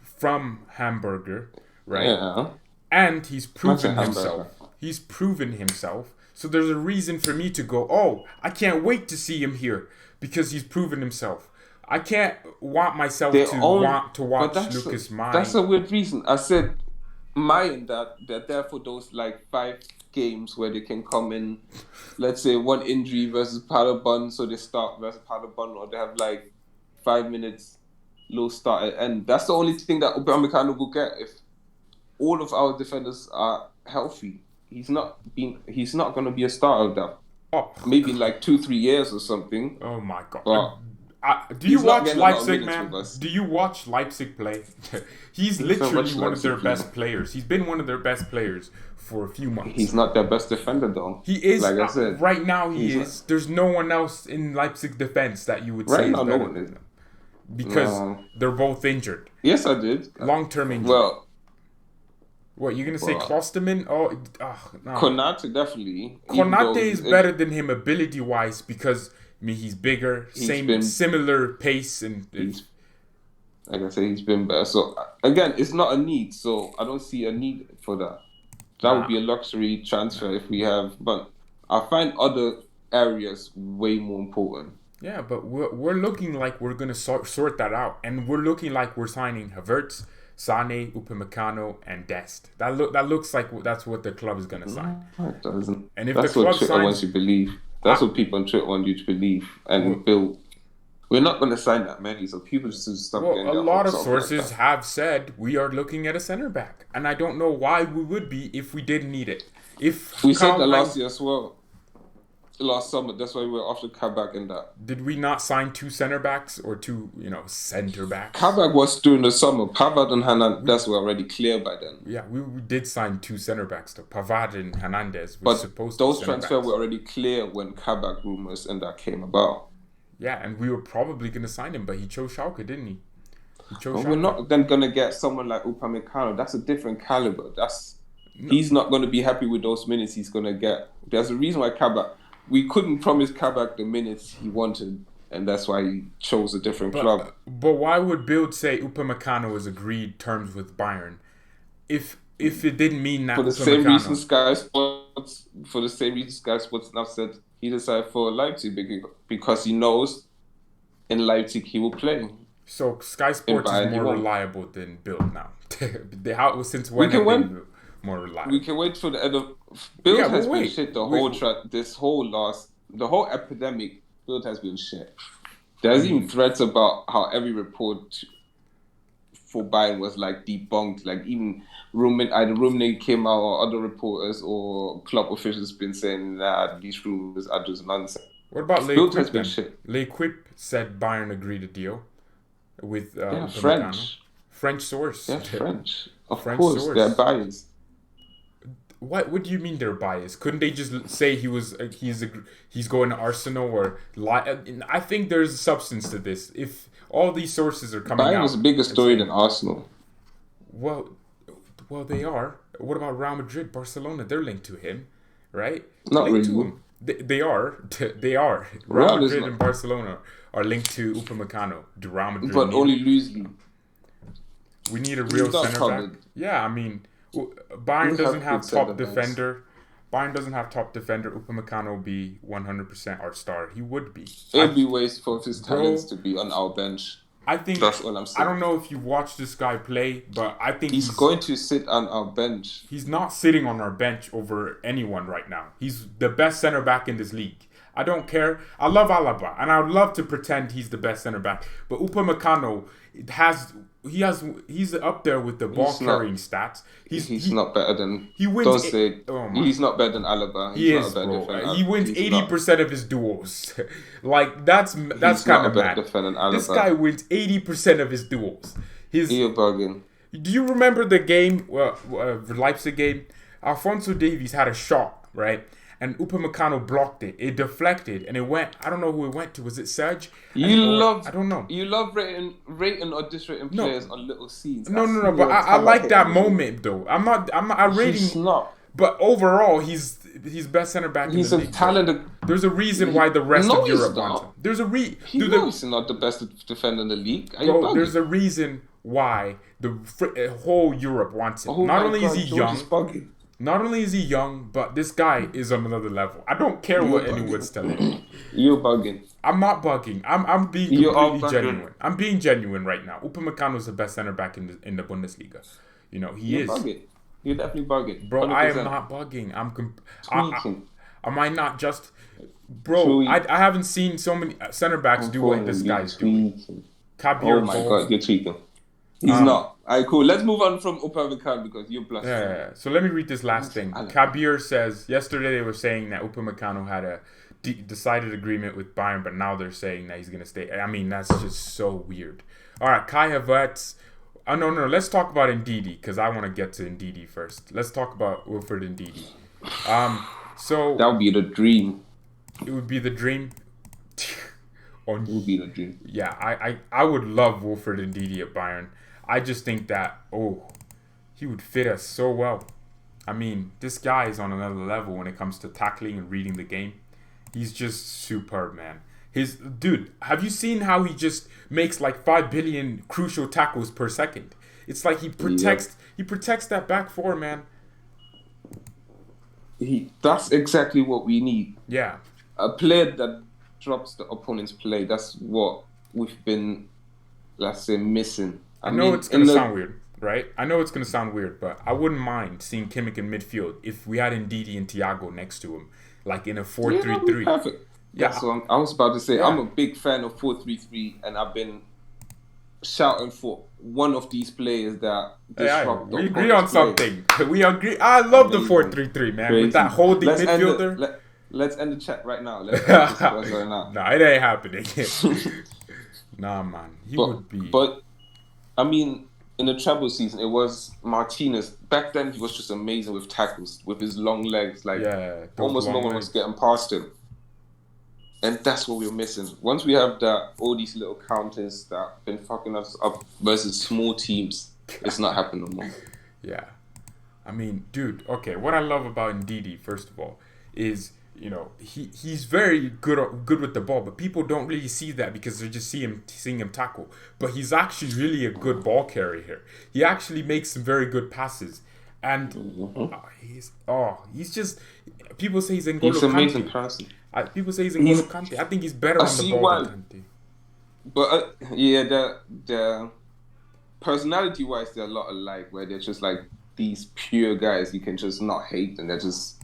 S1: from Hamburger, right?
S2: Yeah,
S1: And he's
S2: that's a
S1: proven himself.
S2: hamburger.
S1: He's proven himself. So there's a reason for me to go, oh, I can't wait to see him here because he's proven himself. I can't want myself
S2: They
S1: to
S2: own,
S1: want to
S2: but
S1: watch Lucas
S2: that's
S1: Mine.
S2: a weird reason. I said mine that they're there for those like 5 games where they can come in. Let's say one injury versus Paderborn, so they start versus Paderborn, or they have like 5 minutes low start at end. That's the only thing that Upamecano will get if all of our defenders are healthy. He's not going to be a starter of that.
S1: Oh,
S2: Maybe in like 2-3 years or something.
S1: oh my God.
S2: But
S1: Do you
S2: he's not
S1: watch
S2: getting a lot of
S1: Leipzig,
S2: minutes
S1: man?
S2: with us.
S1: Do you watch Leipzig play? He's
S2: He's not
S1: literally
S2: much
S1: one of their
S2: Leipzig
S1: best
S2: play.
S1: players. He's been one of their best players for a few months.
S2: He's not their best defender though.
S1: He is,
S2: Like I said,
S1: right now he
S2: he's
S1: is. There's no one else in Leipzig defense that you would
S2: right
S1: say is
S2: now. No
S1: better
S2: one
S1: than
S2: is.
S1: him. Because
S2: No.
S1: they're both injured.
S2: Yes, I did.
S1: Long-term injury.
S2: Well,
S1: What, you're going to say
S2: well,
S1: Klosterman? No.
S2: Konate definitely.
S1: Konate is better than him ability-wise because, I mean, he's bigger, similar pace, and
S2: like I say, he's been better. So again, it's not a need. So I don't see a need for that. That would be a luxury transfer if we have. But I find other areas way more important.
S1: yeah, but we're looking like we're going to sort that out. And we're looking like we're signing Havertz, Sane, Upamecano, and Dest. That looks like that's what the club is going to sign.
S2: No, it doesn't.
S1: And if
S2: That's
S1: the
S2: what
S1: club
S2: Twitter wants you to believe. That's what people on Twitter want you to believe and build. We're not going to sign that many, so people just stop getting
S1: a
S2: their
S1: lot of
S2: hopes up like
S1: sources
S2: that.
S1: have said we are looking at a center back, and I don't know why we would be if we didn't need it. If
S2: We said that
S1: Carl
S2: last
S1: Heinz-
S2: year as well. Last summer, that's why we were after Kabak and that.
S1: did we not sign two center backs or two, center backs?
S2: Kabak was during the summer. Pavard and Hernandez were already clear by then.
S1: Yeah, we did sign two center backs though. Pavard and Hernandez were
S2: But
S1: supposed
S2: those
S1: to be center
S2: transfers
S1: backs.
S2: were already clear when Kabak rumors and that came about.
S1: Yeah, and we were probably gonna sign him, but he chose Schalke, didn't he? He chose
S2: But
S1: Schalke.
S2: we're not then going to get someone like Upamecano. That's a different caliber. He's not going to be happy with those minutes he's going to get. There's a reason why Kabak... We couldn't promise Kabak the minutes he wanted, and that's why he chose a different club.
S1: But why would Bild say Upamecano has agreed terms with Bayern if it didn't mean that
S2: For the
S1: Upamecano?
S2: same reason Sky Sports now said he decided for Leipzig because he knows in Leipzig he will play.
S1: So Sky Sports is
S2: Bayern, he
S1: more
S2: won't.
S1: reliable than Bild now. Since when have they been more reliable?
S2: We can wait for the end of... Bill
S1: Yeah,
S2: has
S1: we'll
S2: been
S1: wait.
S2: shit the whole epidemic. Bill has been shit. There's even threats about how every report for Bayern was like debunked. Like even either Rummenigge came out or other reporters or club officials been saying that these rumors are just nonsense.
S1: What about
S2: Bill
S1: L'Equipe
S2: has been
S1: then?
S2: shit.
S1: L'Equipe said Bayern agreed a deal with
S2: Yeah,
S1: Upamecano.
S2: French.
S1: French source.
S2: Yeah, French. Of
S1: French
S2: course,
S1: source.
S2: they're biased.
S1: What do you mean they're biased? Couldn't they just say he's going to Arsenal or I think there's substance to this. If all these sources are coming
S2: Bayern
S1: out,
S2: is a bigger
S1: and
S2: story
S1: saying,
S2: than Arsenal.
S1: well, they are. What about Real Madrid, Barcelona? They're linked to him, right?
S2: Not
S1: Linked
S2: really.
S1: to him. They are. They are.
S2: Real
S1: Real
S2: is
S1: Madrid
S2: not.
S1: and Barcelona are linked to Upamecano. Do Real Madrid
S2: But
S1: need
S2: only
S1: him?
S2: loosely.
S1: We need a real
S2: not
S1: center
S2: covered.
S1: back. Yeah, I mean, Bayern
S2: We
S1: doesn't
S2: have
S1: have
S2: good
S1: top
S2: centre-backs.
S1: defender. Bayern doesn't have top defender. Upamecano will be 100% our star. He would be.
S2: It would be waste for his
S1: Bro,
S2: talents to be on our bench.
S1: I think
S2: That's all I'm saying.
S1: I don't know if you watch this guy play, but I think
S2: He's going to sit on our bench.
S1: he's not sitting on our bench over anyone right now. He's the best center back in this league. I don't care. I love Alaba, and I would love to pretend he's the best center back. But Upamecano he's up there with the ball carrying stats.
S2: He's not better than.
S1: he wins
S2: Don't say it.
S1: oh my-
S2: He's not better than Alaba.
S1: He
S2: He's
S1: is,
S2: not a better
S1: bro.
S2: defender.
S1: He wins
S2: He's not.
S1: 80% of his duels. Like that's
S2: He's
S1: kind
S2: not a
S1: of
S2: better
S1: mad.
S2: defender than
S1: This
S2: Alaba.
S1: guy wins 80% of his duels.
S2: You're bugging.
S1: Do you remember the game, the Leipzig game? Alfonso Davies had a shot, right? and Upamecano blocked it. It deflected, and it went. I don't know who it went to. Was it Serge? I don't know.
S2: You love rating or disrating players on little scenes.
S1: No. But I like that moment though. I'm not rating.
S2: He's not.
S1: But overall, he's best center back in the league.
S2: He's a talented.
S1: There's a reason why the rest of Europe wants him. There's a
S2: He's not the best defender in the league.
S1: There's a reason why the whole Europe wants him.
S2: Oh
S1: not only
S2: God,
S1: is he young. Not only is he young, but this guy is on another level. I don't care what anyone's telling me.
S2: You're bugging.
S1: I'm not bugging. I'm being completely genuine. I'm being genuine right now. Upamecano is the best center back in the Bundesliga. He is.
S2: Bugging. You're definitely bugging.
S1: Bro, 100%. I am not bugging. I might not just... Bro, I haven't seen so many center backs do what this guy's doing.
S2: Oh my God, you're tweaking. He's not. Alright, cool. Let's move on from Upamecano because you're blushing.
S1: Yeah. So let me read this last thing. Kabir says, yesterday they were saying that Upamecano had a decided agreement with Bayern, but now they're saying that he's going to stay. I mean, that's just so weird. Alright, Kai Havertz. Oh, no. Let's talk about Ndidi because I want to get to Ndidi first. Let's talk about Wilfred Ndidi. So
S2: that would be the dream.
S1: It would be the dream.
S2: It would be the dream.
S1: Yeah, I would love Wilfred Ndidi at Bayern. I just think that, he would fit us so well. I mean, this guy is on another level when it comes to tackling and reading the game. He's just superb, man. Dude, have you seen how he just makes like 5 billion crucial tackles per second? It's like he protects that back four, man.
S2: That's exactly what we need.
S1: Yeah.
S2: A player that drops the opponent's play. That's what we've been, let's say, missing.
S1: I know it's going to sound weird, right? I know it's going to sound weird, but I wouldn't mind seeing Kimmich in midfield if we had Ndidi and Thiago next to him, like in a 4-3-3.
S2: Perfect. Yeah, that's what I was about to say. Yeah. I'm a big fan of 4-3-3, and I've been shouting for one of these players that disrupt the
S1: we agree on something. We agree. I love the 4-3-3, man. Crazy. With that holding midfielder.
S2: Let's end the chat right now. Let's end this right now.
S1: Nah, it ain't happening. Nah, man. He would be.
S2: But, I mean, in the treble season, it was Martinez. Back then, he was just amazing with tackles, with his long legs. Like, almost no one was getting past him. And that's what we were missing. Once we have all these little counters that have been fucking us up versus small teams, it's not happening no more.
S1: Yeah. I mean, dude, okay, what I love about Ndidi, first of all, is, he's very good with the ball, but people don't really see that because they just seeing him tackle. But he's actually really a good ball carrier here. He actually makes some very good passes. And he's just... People say he's N'Golo Kante.
S2: He's an amazing person.
S1: People say he's N'Golo Kante. I think he's better on the ball than Kante.
S2: But the personality-wise, they're a lot alike, where they're just like these pure guys you can just not hate, and they're just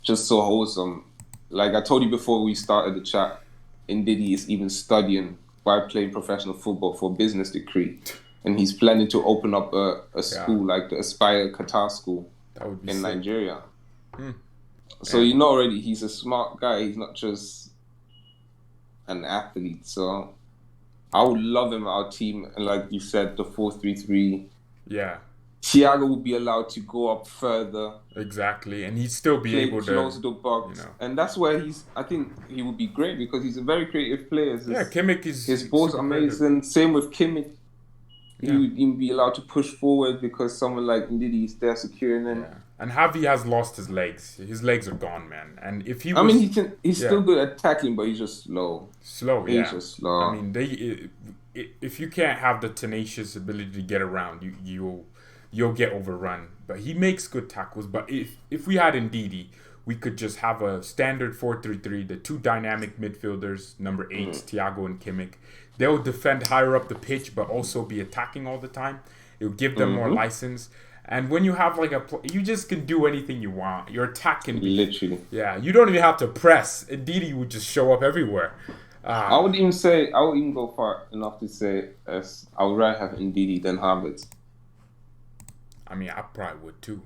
S2: so wholesome. Like I told you before we started the chat, Ndidi is even studying while playing professional football for a business degree, and he's planning to open up a school like the Aspire Qatar School in Nigeria. So already he's a smart guy. He's not just an athlete. So I would love him at our team. And like you said, the 4-3-3.
S1: Yeah.
S2: Thiago will be allowed to go up further.
S1: Exactly. And he'd still be able to
S2: close the box. And that's where I think he would be great because he's a very creative player.
S1: Kimmich is...
S2: His ball's amazing. Same with Kimmich. He would even be allowed to push forward because someone like Ndidi is there securing him. Yeah.
S1: And Javi has lost his legs. His legs are gone, man. And if he was...
S2: he's still good at tackling, but he's just slow. He's just slow.
S1: I mean, if you can't have the tenacious ability to get around, you'll get overrun. But he makes good tackles. But if we had Ndidi, we could just have a standard 4-3-3, the two dynamic midfielders, number 8s, Thiago and Kimmich. They'll defend higher up the pitch, but also be attacking all the time. It'll give them more license. And when you have you just can do anything you want. Your attack can be...
S2: Literally.
S1: Yeah, you don't even have to press. Ndidi would just show up everywhere.
S2: I would even go far enough to say I would rather have Ndidi than Havertz.
S1: I mean, I probably would too.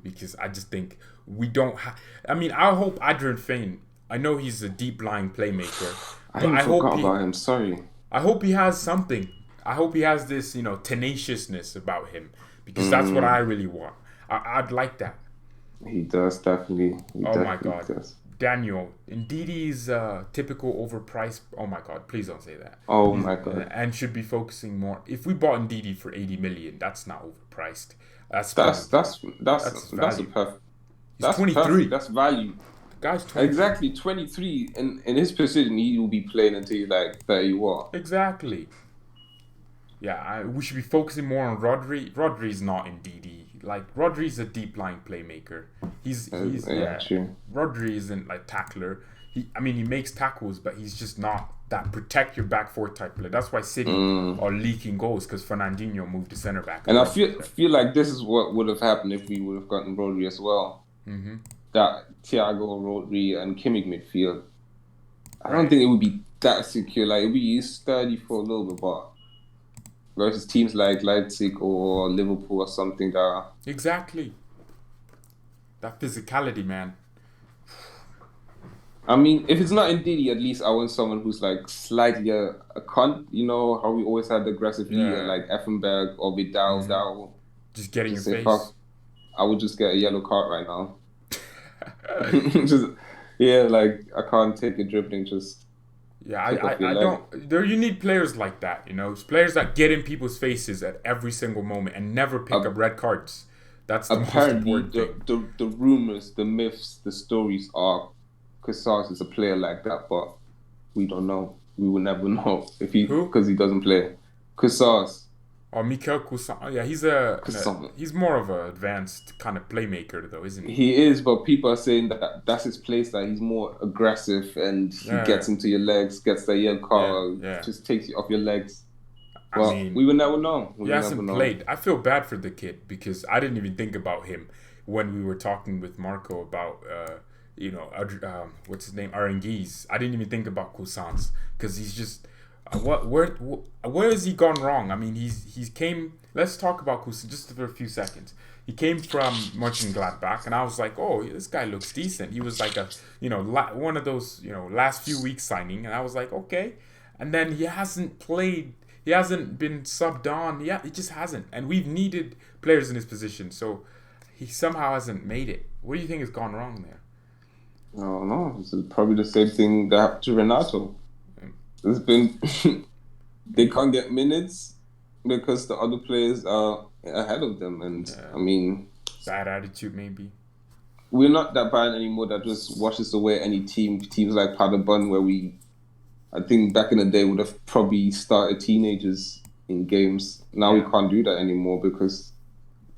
S1: Because I just think we don't have... I mean, I hope Adrian Fein... I know he's a deep-lying playmaker.
S2: I forgot about him, sorry.
S1: I hope he has something. I hope he has this, tenaciousness about him. Because that's what I really want. I'd like that.
S2: He does, definitely. He
S1: Oh my
S2: definitely
S1: God.
S2: does.
S1: Daniel, Ndidi's typical overpriced. Oh my God, please don't say that.
S2: Oh
S1: He's
S2: my God.
S1: and should be focusing more. If we bought Ndidi for 80 million, that's not overpriced. That's
S2: That's
S1: probably
S2: that's that's
S1: that's
S2: that's a
S1: value.
S2: perfect.
S1: He's
S2: That's perfect.
S1: 23.
S2: That's value.
S1: Guy's 23.
S2: Exactly, 23. In his position, he will be playing until he's like 30 what?
S1: Exactly. Yeah, we should be focusing more on Rodri. Rodri's not Ndidi. Like Rodri's a deep lying playmaker. He's
S2: Yeah,
S1: yeah.
S2: true.
S1: Rodri isn't like tackler. He makes tackles, but he's just not that protect your back four type player. That's why City
S2: Mm.
S1: are leaking goals because Fernandinho moved to center back and
S2: And I
S1: Rodri's
S2: feel
S1: there.
S2: feel like this is what would have happened if we would have gotten Rodri as well.
S1: Mm-hmm.
S2: That Thiago, Rodri, and Kimmich midfield. I don't
S1: Right.
S2: think it would be that secure. Like it would be sturdy for a little bit, but versus teams like Leipzig or Liverpool or something that.
S1: Exactly. That physicality, man.
S2: I mean, if it's not Ndidi, at least I want someone who's like slightly a cunt. You know how we always had the aggressive leader
S1: Yeah.
S2: like Effenberg or Vidal
S1: Mm-hmm.
S2: that will
S1: Just get in your
S2: just say
S1: face.
S2: fuck. I would just get a yellow card right now. Just yeah, like I can't take a dribbling. Just
S1: Yeah,
S2: take off your
S1: I
S2: leg.
S1: don't. There, you need players like that, you know, players that get in people's faces at every single moment and never pick
S2: Uh,
S1: up red cards. That's the most
S2: Apparently,
S1: important thing.
S2: the rumors, the myths, the stories are Casas is a player like that, but we don't know. We will never know if he
S1: Who?
S2: because he doesn't play. Casas,
S1: Oh, Mikel Cousin. Oh, yeah,
S2: Casas.
S1: he's more of an advanced kind of playmaker, though, isn't he?
S2: He is, but people are saying that that's his place. That he's more aggressive and he
S1: Yeah,
S2: gets into your legs, gets the yellow
S1: yeah,
S2: card,
S1: yeah.
S2: just takes you off your legs.
S1: I
S2: Well,
S1: mean,
S2: we will never know. We
S1: he
S2: will never
S1: hasn't
S2: know.
S1: played. I feel bad for the kid because I didn't even think about him when we were talking with Marco about, what's his name, Aranguiz. I didn't even think about Cousins because he's just where has he gone wrong? I mean, he's came. Let's talk about Cousins just for a few seconds. He came from Mönchengladbach, and I was like, oh, this guy looks decent. He was like a one of those last few weeks signing, and I was like, okay. And then he hasn't played. He hasn't been subbed on. Yeah, he just hasn't. And we've needed players in his position, so he somehow hasn't made it. What do you think has gone wrong there?
S2: No, no, it's probably the same thing that happened to Renato. It's been they can't get minutes because the other players are ahead of them, and
S1: Yeah.
S2: I mean,
S1: Bad attitude, maybe.
S2: we're not that bad anymore that just washes away any teams like Paderborn where I think back in the day would have probably started teenagers in games. Now we
S1: Yeah.
S2: can't do that anymore because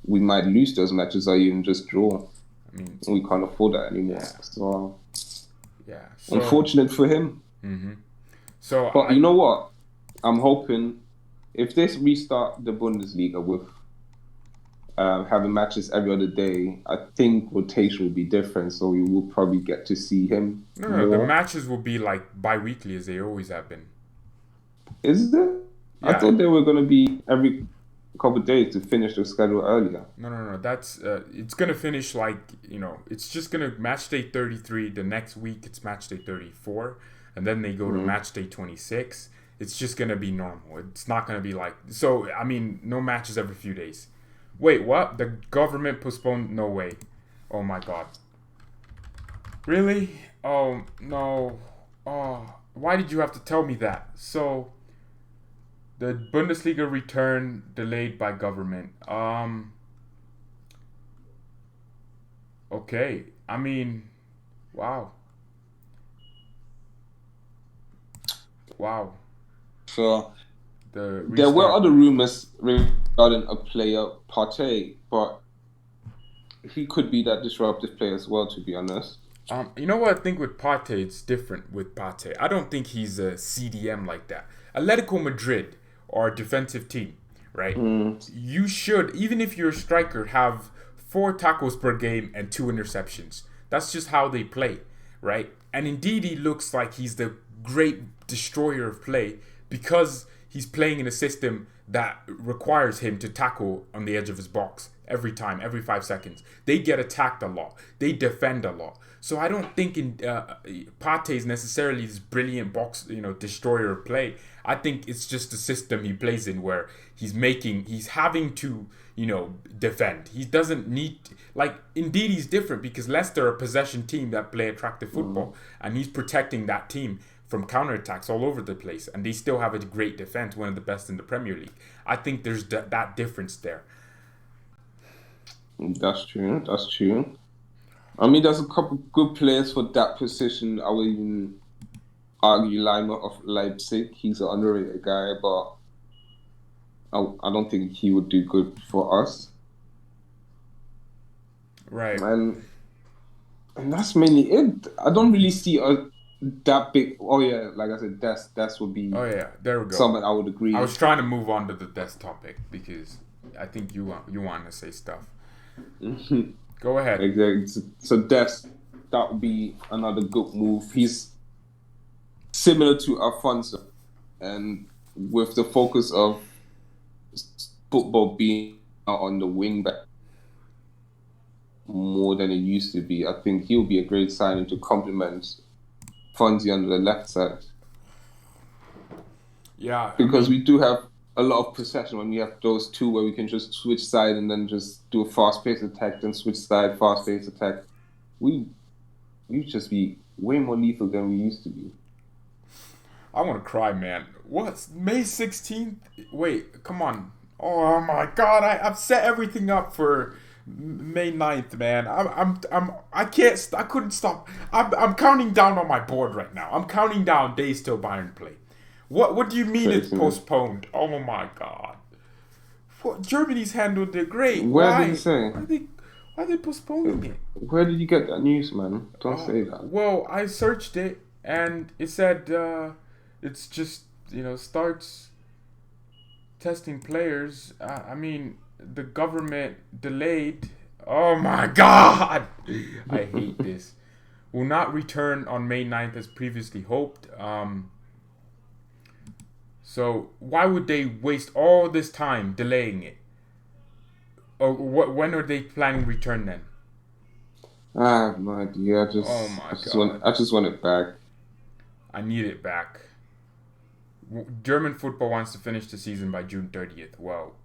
S2: we might lose those matches or even just draw.
S1: I mean,
S2: We can't afford that anymore.
S1: Yeah.
S2: So
S1: yeah. So,
S2: unfortunate for him.
S1: hmm So
S2: But you know what? I'm hoping if they restart the Bundesliga with having matches every other day, I think rotation will be different. So we will probably get to see him
S1: no, the
S2: more.
S1: matches will be like bi-weekly as they always have been.
S2: Is there? I
S1: Yeah.
S2: thought they were going to be every couple of days to finish the schedule earlier.
S1: No. That's it's gonna finish like it's just gonna match day 33. The next week it's match day 34, and then they go to match day 26. It's just gonna be normal. It's not gonna be like so. I mean, no matches every few days. Wait, what? The government postponed? No way. Oh my god. Really? Oh no. Oh, why did you have to tell me that? So. The Bundesliga return delayed by government. Okay. I mean, wow. Wow.
S2: So
S1: The
S2: there were
S1: restart.
S2: other rumors regarding a player, Partey, but he could be that disruptive player as well, to be honest.
S1: You know what I think with Pate, it's different with Pate. I don't think he's a CDM like that. Atletico Madrid are a defensive team, right? You should, even if you're a striker, have 4 tackles per game and 2 interceptions. That's just how they play, right? And indeed, he looks like he's the great destroyer of play because he's playing in a system that requires him to tackle on the edge of his box every time, every 5 seconds. They get attacked a lot. They defend a lot. So I don't think Pate is necessarily this brilliant destroyer of play. I think it's just the system he plays in where he's having to, defend. He doesn't need, indeed he's different because Leicester are a possession team that play attractive football, and he's protecting that team from counterattacks all over the place, and they still have a great defense, one of the best in the Premier League. I think there's that difference there.
S2: That's true. I mean, there's a couple good players for that position. I would even argue Lima of Leipzig. He's an underrated guy, but I don't think he would do good for us.
S1: Right.
S2: And that's mainly it. I don't really see that big. Oh yeah, like I said, Dest would be.
S1: Oh yeah, there we go.
S2: Something I would agree.
S1: I was trying to move on to the Dest topic because I think you want to say stuff. Go ahead.
S2: Exactly. So Dest, that would be another good move. He's similar to Alfonso, and with the focus of football being out on the wing back more than it used to be, I think he'll be a great signing to complement Fonzie on the left side.
S1: Yeah.
S2: Because we do have a lot of possession when we have those two where we can just switch side and then just do a fast-paced attack, then switch side, fast-paced attack. We just be way more lethal than we used to be.
S1: I want to cry, man. What? May 16th? Wait, come on. Oh my God, I've set everything up for May 9th, man. I couldn't stop. I'm counting down on my board right now. I'm counting down days till Bayern play. What do you mean it's postponed? Oh my God. Germany's handled it great.
S2: Where did he say?
S1: Why are they postponing it?
S2: Where did you get that news, man? Don't say that.
S1: Well, I searched it and it said it's just, starts testing players. I mean, the government delayed. Oh my God. I hate this. Will not return on May 9th as previously hoped. So why would they waste all this time delaying it? Or when are they planning to return then?
S2: I have no idea. I just want it back.
S1: I need it back. German football wants to finish the season by June 30th. Well,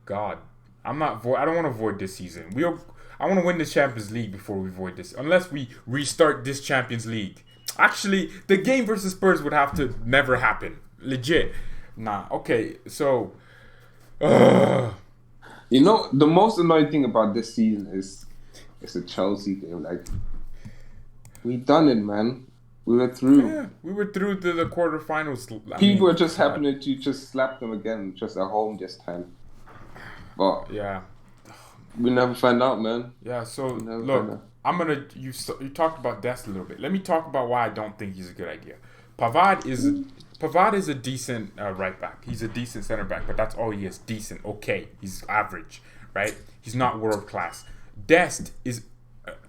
S1: God, I don't want to avoid this season. I want to win the Champions League before we avoid this. Unless we restart this Champions League. Actually, the game versus Spurs would have to never happen. Legit. Nah, okay, so
S2: the most annoying thing about this season is it's a Chelsea game. Like, we done it, man. We were through.
S1: Yeah, we were through to the quarterfinals.
S2: People are just happening to just slap them again, just at home this time. But
S1: yeah,
S2: we never find out, man.
S1: Yeah, so look, you talked about Dest a little bit. Let me talk about why I don't think he's a good idea. Pavard is a decent right back. He's a decent center back, but that's all he is. Decent, okay. He's average, right? He's not world class. Dest is.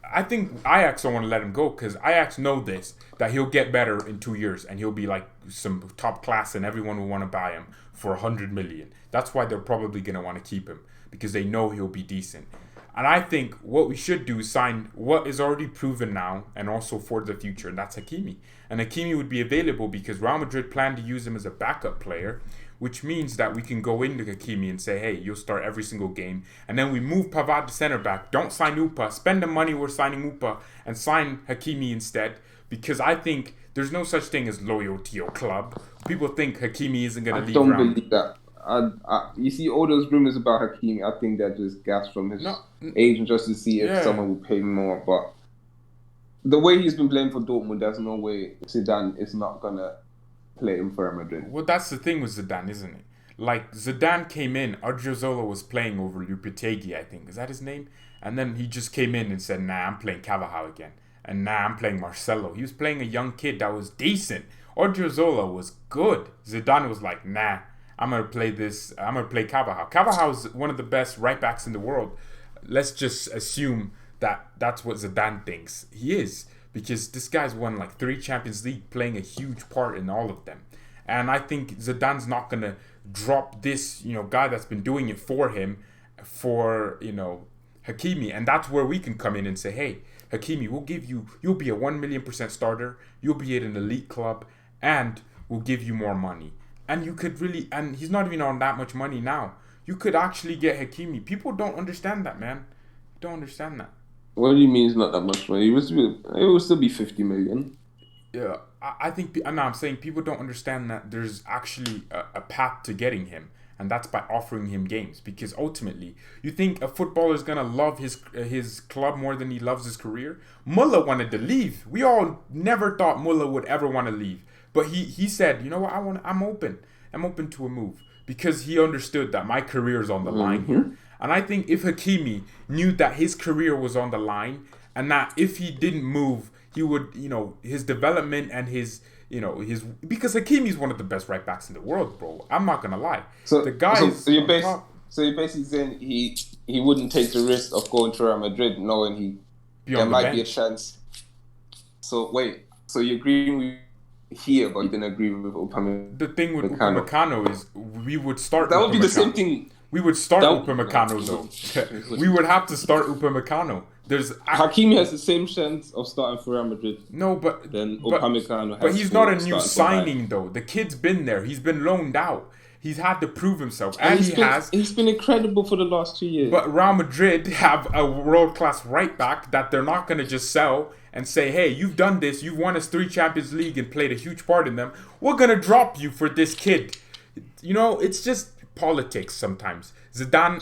S1: I think Ajax don't want to let him go because Ajax know that he'll get better in 2 years and he'll be like some top class and everyone will want to buy him for 100 million. That's why they're probably going to want to keep him because they know he'll be decent. And I think what we should do is sign what is already proven now and also for the future, and that's Hakimi. And Hakimi would be available because Real Madrid plan to use him as a backup player, which means that we can go into Hakimi and say, hey, you'll start every single game. And then we move Pavard to center back. Don't sign Upa. Spend the money we're signing Upa and sign Hakimi instead. Because I think there's no such thing as loyalty to your club. People think Hakimi isn't going to leave around.
S2: I don't believe that. You see all those rumors about Hakimi, I think they're just gas from his agent just to see if someone will pay more. But the way he's been playing for Dortmund, there's no way Zidane is not going to play him for Real Madrid.
S1: Well, that's the thing with Zidane, isn't it? Like, Zidane came in, Odriozola was playing over Lopetegui, I think. Is that his name? And then he just came in and said, nah, I'm playing Carvajal again. And nah, I'm playing Marcelo. He was playing a young kid that was decent. Odriozola was good. Zidane was like, nah, I'm going to play Carvajal. Carvajal is one of the best right backs in the world. Let's just assume that that's what Zidane thinks. He is. Because this guy's won like 3 Champions League, playing a huge part in all of them. And I think Zidane's not going to drop this, guy that's been doing it for him for, Hakimi. And that's where we can come in and say, hey, Hakimi, you'll be a 1,000,000% starter, you'll be at an elite club, and we'll give you more money. And you could really, and he's not even on that much money now. You could actually get Hakimi. People don't understand that, man. Don't understand that.
S2: What do you mean it's not that much money? It will still be 50 million.
S1: Yeah, I think, I'm saying people don't understand that there's actually a path to getting him. And that's by offering him games. Because ultimately, you think a footballer is going to love his club more than he loves his career? Muller wanted to leave. We all never thought Muller would ever want to leave. But he said, you know what, I'm open. I'm open to a move. Because he understood that my career is on the line here. And I think if Hakimi knew that his career was on the line, and that if he didn't move, he would, his development and his because Hakimi is one of the best right backs in the world, bro. I'm not gonna lie.
S2: So
S1: the guy.
S2: So you're basically saying he wouldn't take the risk of going to Real Madrid, knowing there might be a chance. So wait, so you agree with here, but you didn't agree with Upamecano?
S1: The thing with Upamecano is we would start.
S2: That would be the same thing.
S1: We would start Upamecano though. We would have to start Upamecano.
S2: Hakimi has the same chance of starting for Real Madrid.
S1: No, but
S2: then Upamecano has.
S1: But he's not a new signing though. The kid's been there. He's been loaned out. He's had to prove himself, and
S2: he's been incredible for the last 2 years.
S1: But Real Madrid have a world-class right back that they're not going to just sell and say, "Hey, you've done this. You've won us 3 Champions League and played a huge part in them. We're going to drop you for this kid." It's just politics sometimes. Zidane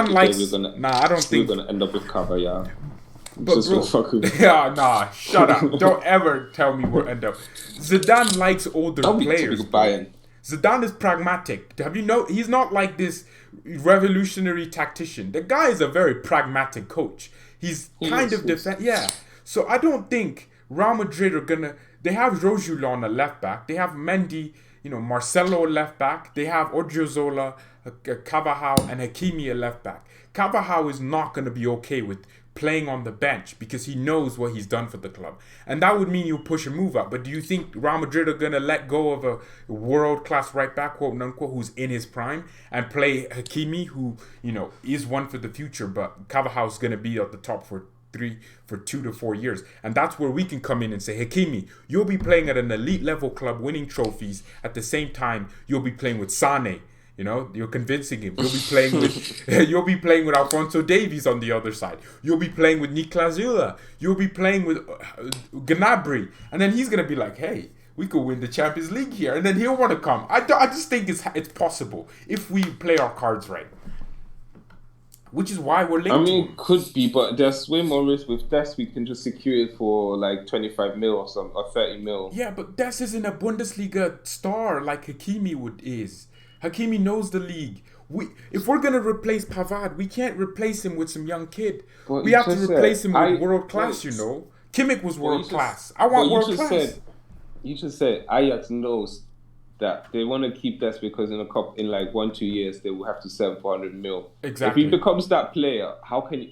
S1: likes. I don't think
S2: we're gonna end up with Cavalla.
S1: But bro, shut up! Don't ever tell me we'll end up. Zidane likes older players. Zidane is pragmatic. He's not like this revolutionary tactician. The guy is a very pragmatic coach. He's kind of defense. Yeah. So I don't think Real Madrid are gonna. They have Rojula on the left back. They have Mendy. Marcelo left back. They have Odriozola, Carvajal, and Hakimi at left back. Carvajal is not going to be okay with playing on the bench because he knows what he's done for the club. And that would mean you push a move up. But do you think Real Madrid are going to let go of a world-class right back, quote unquote, who's in his prime, and play Hakimi, who, is one for the future, but Carvajal is going to be at the top for 2 to 4 years. And that's where we can come in and say, Hakimi, you'll be playing at an elite level club, winning trophies. At the same time, you'll be playing with Sane. You're convincing him. You'll be playing with Alphonso Davies on the other side. You'll be playing with Niklas Süle. You'll be playing with Gnabry. And then he's gonna be like, hey, we could win the Champions League here. And then he'll want to come. I just think it's possible if we play our cards right. Which is why we're linked.
S2: It could be, but there's way more risk with Des. We can just secure it for like 25 mil or 30 mil.
S1: Yeah, but Des isn't a Bundesliga star like Hakimi is. Hakimi knows the league. If we're gonna replace Pavard, we can't replace him with some young kid. But we have to replace him with world class. Kimmich was world class. I want world class.
S2: You just said Ajax knows that they want to keep Des because in 1-2 years they will have to sell 400 mil.
S1: Exactly.
S2: If he becomes that player,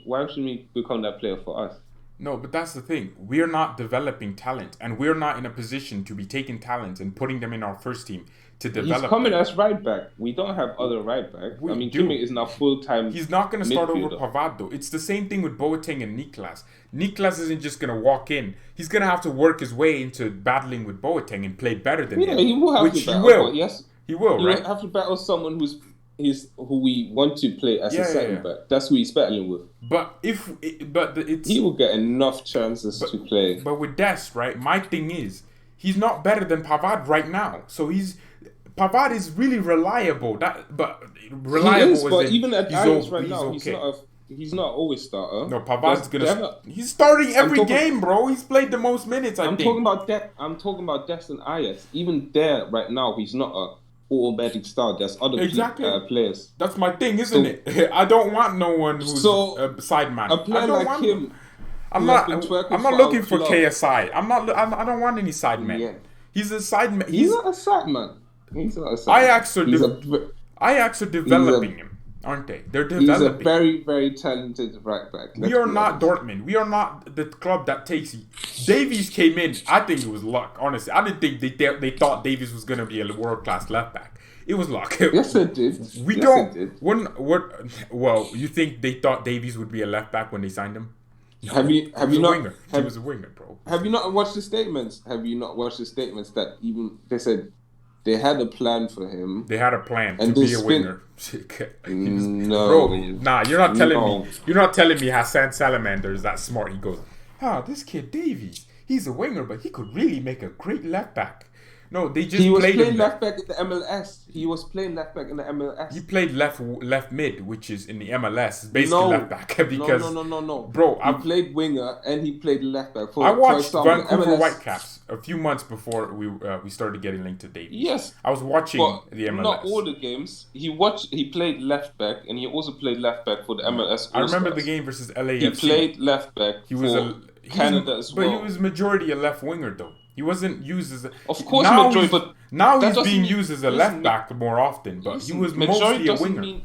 S2: why shouldn't he become that player for us?
S1: No, but that's the thing. We're not developing talent, and we're not in a position to be taking talents and putting them in our first team to develop.
S2: He's coming as right back. We don't have other right back. Kimmich is now full-time.
S1: He's not going to start over Pavard, though. It's the same thing with Boateng and Niklas. Niklas isn't just going to walk in. He's going to have to work his way into battling with Boateng and play better than him.
S2: He will have to battle.
S1: He will.
S2: Yes,
S1: he will. Right?
S2: He will have to battle someone who we want to play as a second back. That's who he's battling with.
S1: He
S2: will get enough chances to play.
S1: But with Des, right? My thing is, he's not better than Pavard right now. So Pavard is really reliable.
S2: Even at Ajax right now, he's not always starter.
S1: No, Pavard's he's starting every game, bro. He's played the most minutes. I'm talking about
S2: Des and Ajax. Even there right now, he's not a automatic start. There's other players.
S1: That's my thing, isn't it? I don't want no one who's a side man.
S2: A player like him.
S1: I'm not looking for KSI. I don't want any side man. Yeah. He's a side man.
S2: He's not a side man. He's not a side man.
S1: Ajax are developing him, aren't they? They're developing.
S2: He's a very, very talented right back.
S1: We are not Dortmund. We are not the club that takes you. Davies came in. I think it was luck, honestly. I didn't think they thought Davies was going to be a world-class left back. It was luck.
S2: Yes, it did.
S1: We
S2: yes,
S1: don't.
S2: It did.
S1: Well, you think they thought Davies would be a left back when they signed him? No,
S2: Have you not?
S1: Winger. He was a winger, bro.
S2: Have you not watched the statements? Have you not watched the statements that even they said they had a plan for him?
S1: They had a plan to be a winger.
S2: No,
S1: bro. Nah, you're not telling me. You're not telling me Hassan Salamander is that smart. He goes, this kid Davies, he's a winger, but he could really make a great left back. No, they just
S2: he was
S1: played
S2: playing
S1: him
S2: left back in the MLS. He was playing left back in the MLS.
S1: He played left mid, which is in the MLS. It's basically left back because
S2: no.
S1: Bro,
S2: he played winger and he played left back.
S1: I watched Vancouver Whitecaps a few months before we started getting linked to Davies.
S2: Yes,
S1: I was watching the MLS.
S2: Not all the games. He played left back and he also played left back for the MLS.
S1: I remember the game versus LAFC.
S2: He played left back. He was Canada as well.
S1: But he was majority a left winger though. He wasn't used as
S2: of course majority, but
S1: now he's being used as a left back more often. But he was mostly a winger.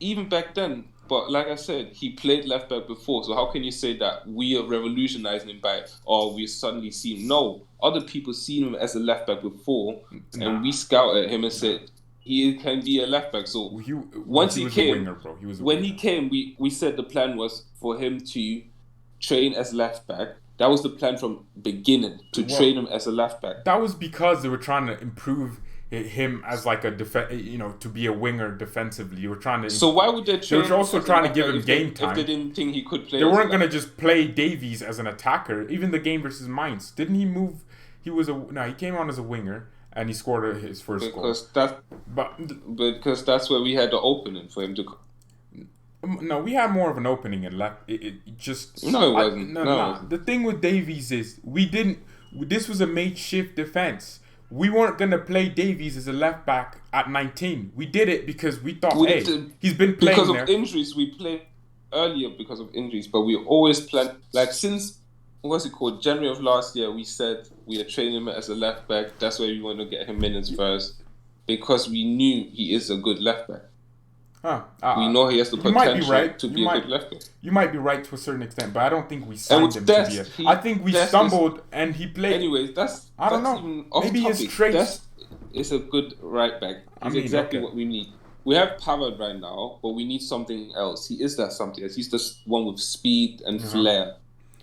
S2: Even back then, but like I said, he played left back before. So how can you say that we are revolutionizing him by, or we suddenly see him? No, other people seen him as a left back before, and we scouted him and said he can be a left back. So once he came, when he came, we said the plan was for him to train as left back. That was the plan from beginning, to train him as a left back.
S1: That was because they were trying to improve him as like a to be a winger defensively. You were trying to.
S2: So why would they train?
S1: They were also trying to give him game time.
S2: If they didn't think he could play.
S1: They weren't going to just play Davies as an attacker. Even the game versus Mainz, didn't he move? He came on as a winger and he scored his first goal.
S2: Because that's where we had the opening for him to.
S1: No, we had more of an opening and left. It just
S2: no, it wasn't.
S1: No. The thing with Davies is we didn't. This was a makeshift defense. We weren't gonna play Davies as a left back at 19. We did it because we thought, he's been playing
S2: because
S1: there.
S2: Of injuries. We played earlier because of injuries, but we always planned since January of last year. We said we are training him as a left back. That's where we want to get him minutes first because we knew he is a good left back. We know he has the potential to be a good left back.
S1: You might be right to a certain extent, but I don't think we signed him to be I think we stumbled and he played.
S2: Anyways,
S1: I don't know. Maybe his traits.
S2: It's a good right back. He's exactly what we need. We have Pavard right now, but we need something else. He is that something else. He's the one with speed and flair.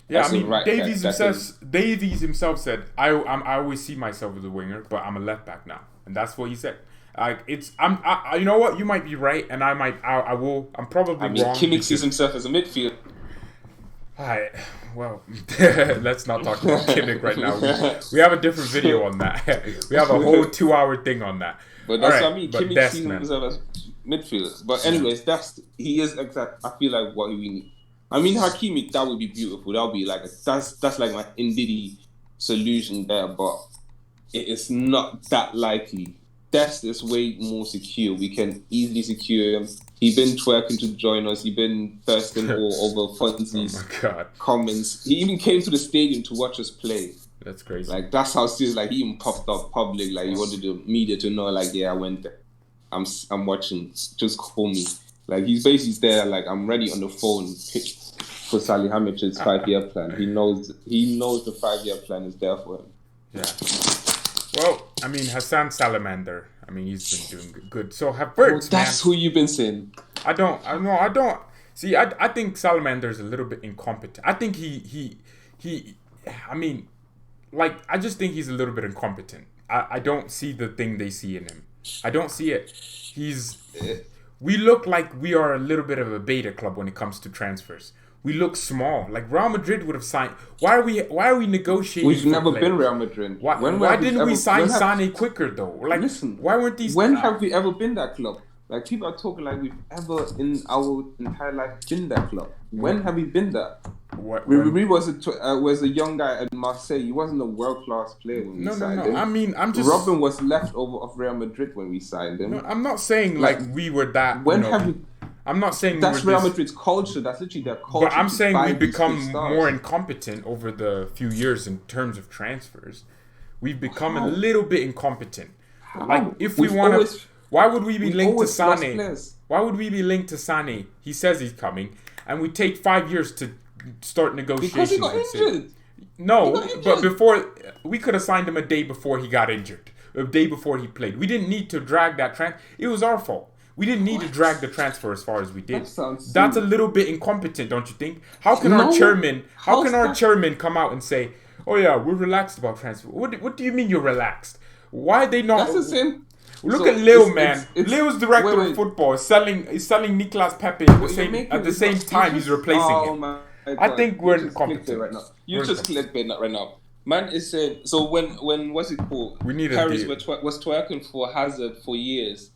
S1: Yeah, Davies himself said, I always see myself as a winger, but I'm a left back now. And that's what he said. You know what? You might be right, and I'm probably wrong.
S2: Kimmich sees himself as a midfielder.
S1: Alright, well, let's not talk about Kimmich right now. We have a different video on that. We have a whole 2-hour thing on that.
S2: But that's what I mean. Kimmich sees himself as midfielder. But anyways, he is exact. I feel like what we need. I mean, Hakimi, that would be beautiful. That would be like that's like my Ndidi solution there, but it is not that likely. Dest is way more secure. We can easily secure him. He been twerking to join us. He been thirsting all over Fonzie's comments. He even came to the stadium to watch us play.
S1: That's crazy.
S2: Like that's how serious. Like he even popped up public. Like he wanted the media to know. Like I went there. I'm watching. Just call me. Like he's basically there. Like I'm ready on the phone. For Salihamidzic's 5-year plan. He knows the 5-year plan is there for him.
S1: Yeah. Well, I mean, Hassan Salamander. I mean, he's been doing good. So Havertz,
S2: that's who you've been saying.
S1: I don't. See, I think Salamander is a little bit incompetent. I think he. I mean, I just think he's a little bit incompetent. I don't see the thing they see in him. I don't see it. We look like we are a little bit of a beta club when it comes to transfers. We look small. Like Real Madrid would have signed. Why are we negotiating?
S2: We've never been Real Madrid.
S1: Why didn't we sign Sané quicker though? Like, listen, why weren't these?
S2: When have we ever been that club? Like people are talking like we've ever in our entire life been that club. When have we been that? Ribéry was a young guy at Marseille. He wasn't a world class player when we signed him.
S1: I mean,
S2: Robin was leftover of Real Madrid when we signed him.
S1: No, I'm not saying like we were that.
S2: When have we?
S1: I'm not saying
S2: that's Real Madrid's culture. That's literally their culture.
S1: But I'm saying we've become more incompetent over the few years in terms of transfers. We've become a little bit incompetent. Like if we want to, why would we be linked to Sané? Why would we be linked to Sané? He says he's coming, and we take 5 years to start negotiations.
S2: Because he got injured.
S1: No, but before we could have signed him a day before he got injured. a day before he played. We didn't need to drag that transfer. It was our fault. We didn't need to drag the transfer as far as we did. That's a little bit incompetent, don't you think? How can our chairman come out and say, "Oh yeah, we're relaxed about transfer"? What do you mean you're relaxed? Why are they not?
S2: That's the same.
S1: Look at Leo, man. Leo's director of football is selling Nicolas Pepe at the same time he's replacing him. I think we're incompetent
S2: right now. You just clickbait that right now. Man is saying, so when what's it called?
S1: We need
S2: Paris was twerking for Hazard for years.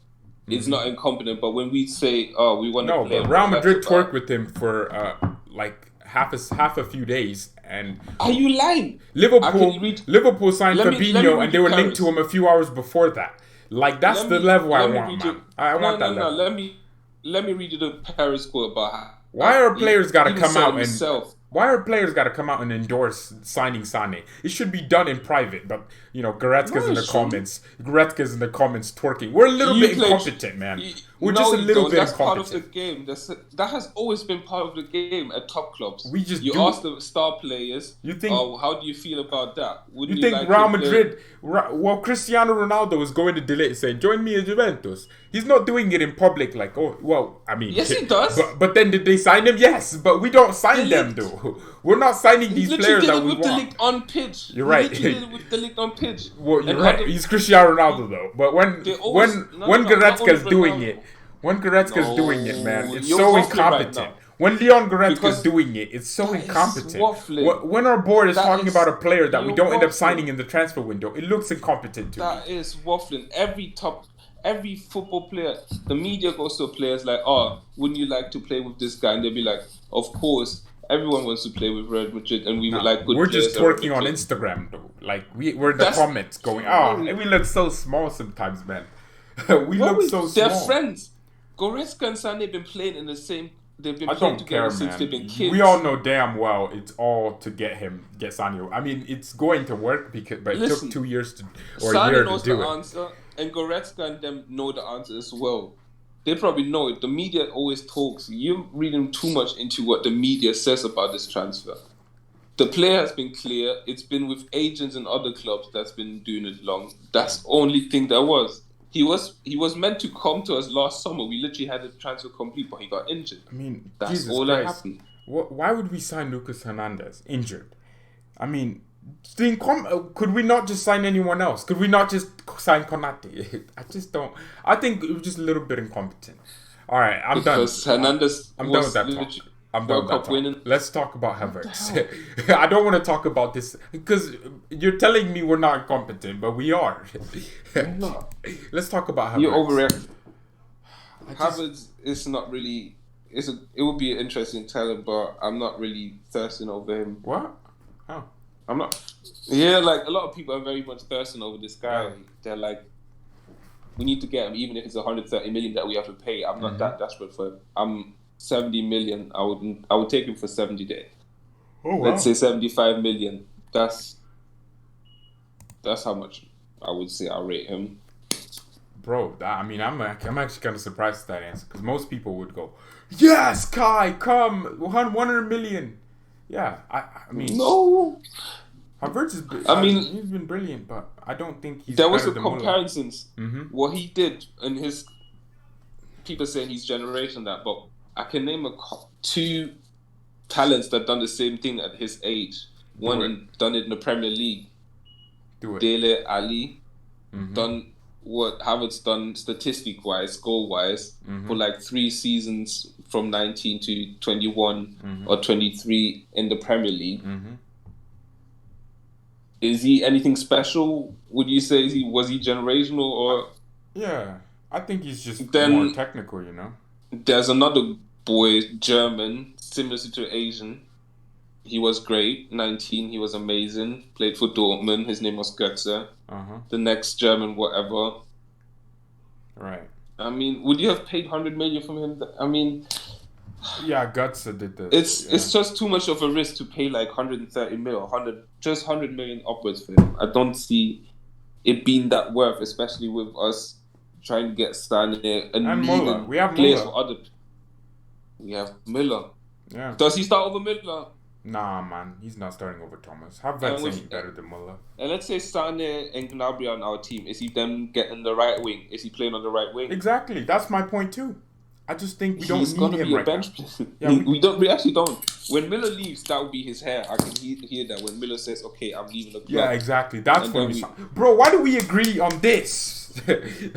S2: It's not incompetent, but when we say, "Oh, we want to play,"
S1: but Real Madrid twerked with him for like half a few days, and
S2: are you lying?
S1: Liverpool signed Fabinho, and they were linked to him a few hours before that. Like that's the level I want, man. I want that level.
S2: Let me read you the Paris quote about
S1: why are players got to come out and why are players got to come out and endorse signing Sané? It should be done in private, but Goretzka's in the comments. Goretzka's in the comments twerking. We're a little bit incompetent, man. We're just a little bit incompetent. That's part of the
S2: game. That has always been part of the game at top clubs.
S1: You
S2: ask the star players.
S1: You think?
S2: Oh, how do you feel about that?
S1: You think Real Madrid? Well, Cristiano Ronaldo is going to delay saying, "Join me at Juventus." He's not doing it in public, like, oh, well, I mean,
S2: yes, he does.
S1: But then did they sign him? Yes, but we don't sign them, though. We're not signing these players that we want.
S2: The league on pitch.
S1: You're right.
S2: He did it with the league on pitch.
S1: Well, you're right. He's Cristiano Ronaldo, though. But when Goretzka's doing it, man, it's so incompetent. Right, when Leon Goretzka's doing it, it's so incompetent. When our board is talking about a player that we don't end up signing in the transfer window, it looks incompetent to me.
S2: That is waffling. Every football player, the media goes to players like, "Oh, wouldn't you like to play with this guy?" And they'll be like, "Of course, everyone wants to play with Real Madrid, and we would like good."
S1: We're just twerking on Instagram, though. Like we're in the comments going, and we look so small sometimes, man. We look so small.
S2: They're friends. Goretzka and Sané have been playing in the same. They've been playing together since they've been kids.
S1: We all know damn well it's all to get Sané. I mean, it's going to work but it took 2 years or a year to do it.
S2: Answer, and Goretzka and them know the answer as well. They probably know it. The media always talks. You're reading too much into what the media says about this transfer. The player has been clear. It's been with agents and other clubs that's been doing it long. That's the only thing there was. He was meant to come to us last summer. We literally had the transfer complete, but he got injured.
S1: I mean,
S2: that's
S1: Jesus
S2: all
S1: Christ.
S2: that happened.
S1: Why would we sign Lucas Hernandez injured? I mean, could we not just sign anyone else? Could we not just sign Konate? I just don't. I think it was just a little bit incompetent. All right, I'm done.
S2: Because Hernandez
S1: I'm done with that talk. I'm done with that talk. Let's talk about Havertz. I don't want to talk about this because you're telling me we're not incompetent, but we are.
S2: No.
S1: Let's talk about Havertz.
S2: You overreact. Havertz is not really. It would be an interesting talent, but I'm not really thirsting over him.
S1: What? Oh.
S2: I'm not. Yeah, like a lot of people are very much thirsting over this guy. Yeah. They're like, we need to get him, even if it's 130 million that we have to pay. I'm not that desperate for him. I'm 70 million. I would take him for 70 days.
S1: Oh wow.
S2: Let's say 75 million. That's how much I would say I rate him.
S1: Bro, I'm actually kind of surprised at that answer because most people would go, yes, Kai, come, 100 million. Yeah, I mean,
S2: no.
S1: Havertz is. He's been brilliant, but I don't think he's.
S2: There was some comparisons. What he did and his people saying he's generation that, but I can name two talents that done the same thing at his age. One done it in the Premier League.
S1: Do it.
S2: Dele Ali done what Havertz done statistic-wise, goal-wise, for like 3 seasons from 19 to 21 or 23 in the Premier League. Is he anything special? Would you say was he generational or?
S1: Yeah, I think he's just more technical, you know.
S2: There's another boy, German, similar to Asian. He was great. 19, he was amazing. Played for Dortmund. His name was Götze. The next German, whatever.
S1: Right.
S2: I mean, would you have paid 100 million from him? I mean,
S1: yeah, Götze did this.
S2: It's just too much of a risk to pay like 130 mil, 100 million upwards for him. I don't see it being that worth, especially with us trying to get Stanley and
S1: Müller. We have
S2: players
S1: Müller.
S2: for other. We have Müller.
S1: Yeah.
S2: Does he start over Müller?
S1: Nah, man, he's not starting over Thomas. Havertz
S2: And with
S1: ain't better than Muller.
S2: and let's say Sane and Gnabry on our team, is he then getting the right wing? Is he playing on the right wing?
S1: Exactly, that's my point too. I just think we don't
S2: He's
S1: need
S2: gonna
S1: him
S2: be a
S1: right now.
S2: bench player.
S1: Yeah,
S2: We actually don't. When Miller leaves, that will be his hair. I can hear that when Miller says, "Okay, I'm leaving the club."
S1: Yeah, exactly. That's
S2: And
S1: when
S2: then
S1: we. Bro, why do we agree on this?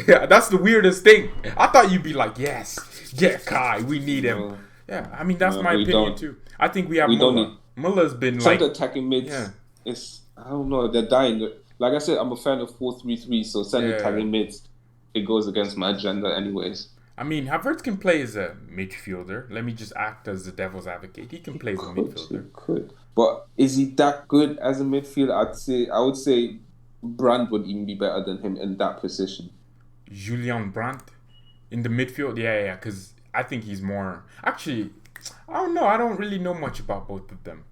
S1: Yeah, that's the weirdest thing. I thought you'd be like, yes, yeah, Kai, we need him.
S2: No,
S1: Yeah, I mean that's
S2: no,
S1: my
S2: we
S1: opinion
S2: don't.
S1: too. I think we have
S2: We don't
S1: Muller.
S2: need
S1: Muller's been
S2: some
S1: like,
S2: of the attacking mids.
S1: yeah,
S2: It's I don't know. They're dying. Like I said, I'm a fan of 4-3-3. So send
S1: yeah.
S2: attacking mids. It goes against my agenda, anyways.
S1: I mean, Havertz can play as a midfielder. Let me just act as the devil's advocate. He can play as a midfielder.
S2: Could. But is he that good as a midfielder? I would say Brandt would even be better than him in that position.
S1: Julian Brandt in the midfield, yeah, because I think he's more. Actually, I don't know. I don't really know much about both of them.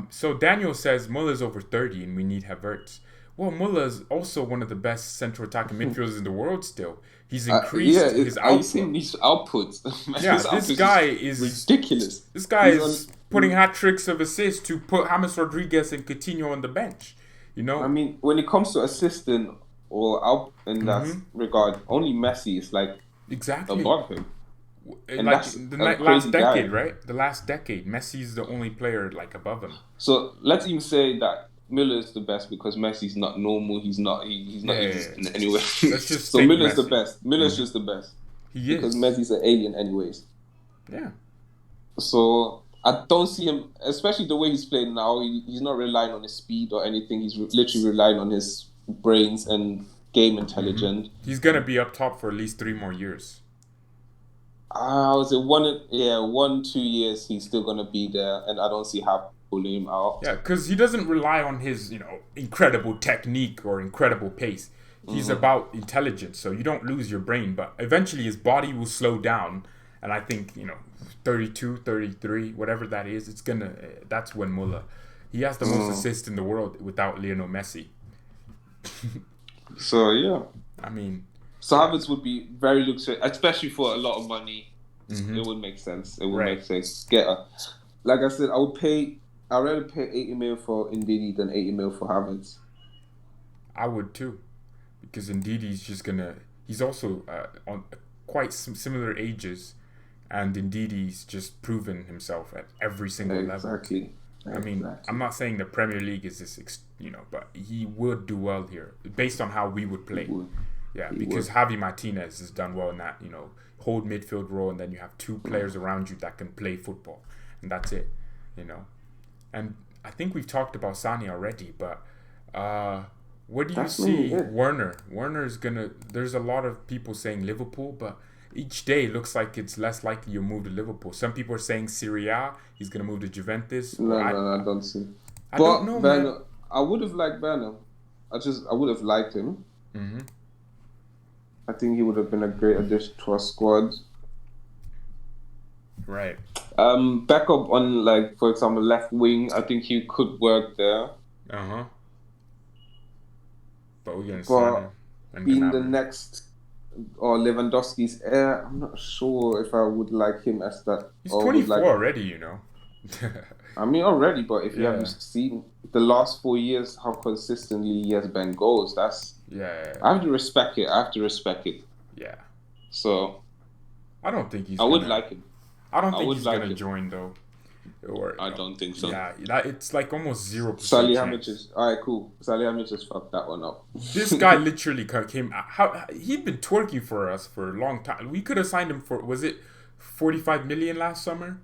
S1: So Daniel says Muller's over 30 and we need Havertz. Well, Muller's also one of the best central attacking midfielders in the world still. He's increased his
S2: Are you
S1: output.
S2: seeing these outputs?
S1: Yeah,
S2: His
S1: this
S2: output
S1: guy is
S2: ridiculous.
S1: This guy
S2: He's
S1: is putting hat tricks of assists to put James Rodriguez and Coutinho on the bench. You know?
S2: I mean, when it comes to assisting or out in that regard, only Messi is like
S1: Exactly.
S2: above him. And
S1: Like
S2: that's
S1: the
S2: a
S1: last
S2: crazy
S1: decade,
S2: guy.
S1: right? The last decade, Messi's the only player like above him.
S2: So let's even say that Miller is the best because Messi's not normal. He's not in any way.
S1: Let's just
S2: So
S1: take
S2: Miller's the
S1: Messi.
S2: best. Miller's just the best
S1: He
S2: because
S1: is.
S2: Messi's an alien, anyways.
S1: Yeah.
S2: So I don't see him, especially the way he's playing now. He's not relying on his speed or anything. He's literally relying on his brains and game intelligence.
S1: He's gonna be up top for at least 3 more years.
S2: I would say 1-2 years he's still gonna be there, and I don't see how pulling him out.
S1: Yeah, because he doesn't rely on his, incredible technique or incredible pace. He's about intelligence, so you don't lose your brain, but eventually his body will slow down. And I think, 32, 33, whatever that is, that's when Muller. He has the most assists in the world without Lionel Messi.
S2: So, yeah.
S1: I mean...
S2: So Havertz would be very luxurious, especially for a lot of money. It would make sense. It would make sense. Like I said, I'd rather pay 80 mil for Ndidi than 80 mil for Havertz.
S1: I would too. Because Ndidi's just gonna... He's also on quite similar ages. And Ndidi's just proven himself at every single level.
S2: Exactly.
S1: I mean, I'm not saying the Premier League is this, but he would do well here based on how we would play. Yeah, because Javi Martinez has done well in that, hold midfield role, and then you have 2 players around you that can play football, and that's it, And I think we've talked about Sane already, but where do you see Werner? Werner's gonna. There's a lot of people saying Liverpool, but each day looks like it's less likely you'll move to Liverpool. Some people are saying Serie A, he's gonna move to Juventus.
S2: No, I don't see.
S1: I don't know,
S2: Werner,
S1: man.
S2: I would have liked Werner. I would have liked him. I think he would have been a great addition to our squad.
S1: Right.
S2: Backup on, for example, left wing. I think he could work there.
S1: But we're gonna sign him. And
S2: being the next or Lewandowski's heir, I'm not sure if I would like him as that.
S1: He's 24 already,
S2: I mean, already, but if you haven't seen the last 4 years, how consistently he has been goals, that's...
S1: Yeah.
S2: I have to respect it.
S1: Yeah.
S2: So...
S1: I don't think he's
S2: I would like him.
S1: I don't think he's going to join, though.
S2: I don't think so.
S1: Yeah, it's like almost 0%
S2: Salihamidzic. Alright, cool. Salihamidzic fucked that one up.
S1: This guy literally came... He'd been twerking for us for a long time. We could have signed him for... Was it 45 million last summer?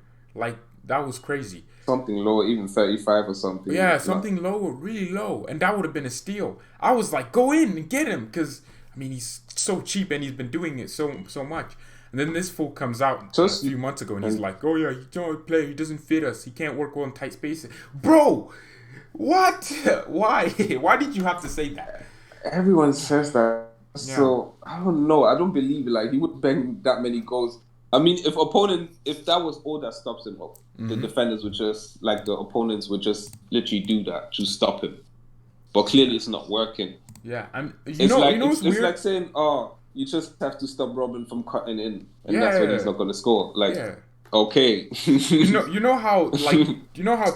S1: That was crazy.
S2: Something low, even 35 or something.
S1: Yeah, something low, really low. And that would have been a steal. I was like, go in and get him. Because, he's so cheap and he's been doing it so much. And then this fool comes out a few months ago and he's like, oh yeah, he don't play, he doesn't fit us, he can't work well in tight spaces. Bro, what? Why? Why did you have to say that?
S2: Everyone says that. Yeah. So, I don't know. I don't believe it. He would bang that many goals. I mean, if that was all that stops him up, the defenders would just, the opponents would just literally do that to stop him. But clearly it's not working.
S1: Yeah, and
S2: it's like saying, you just have to stop Robin from cutting in, and that's when he's not going to score. Okay.
S1: You know how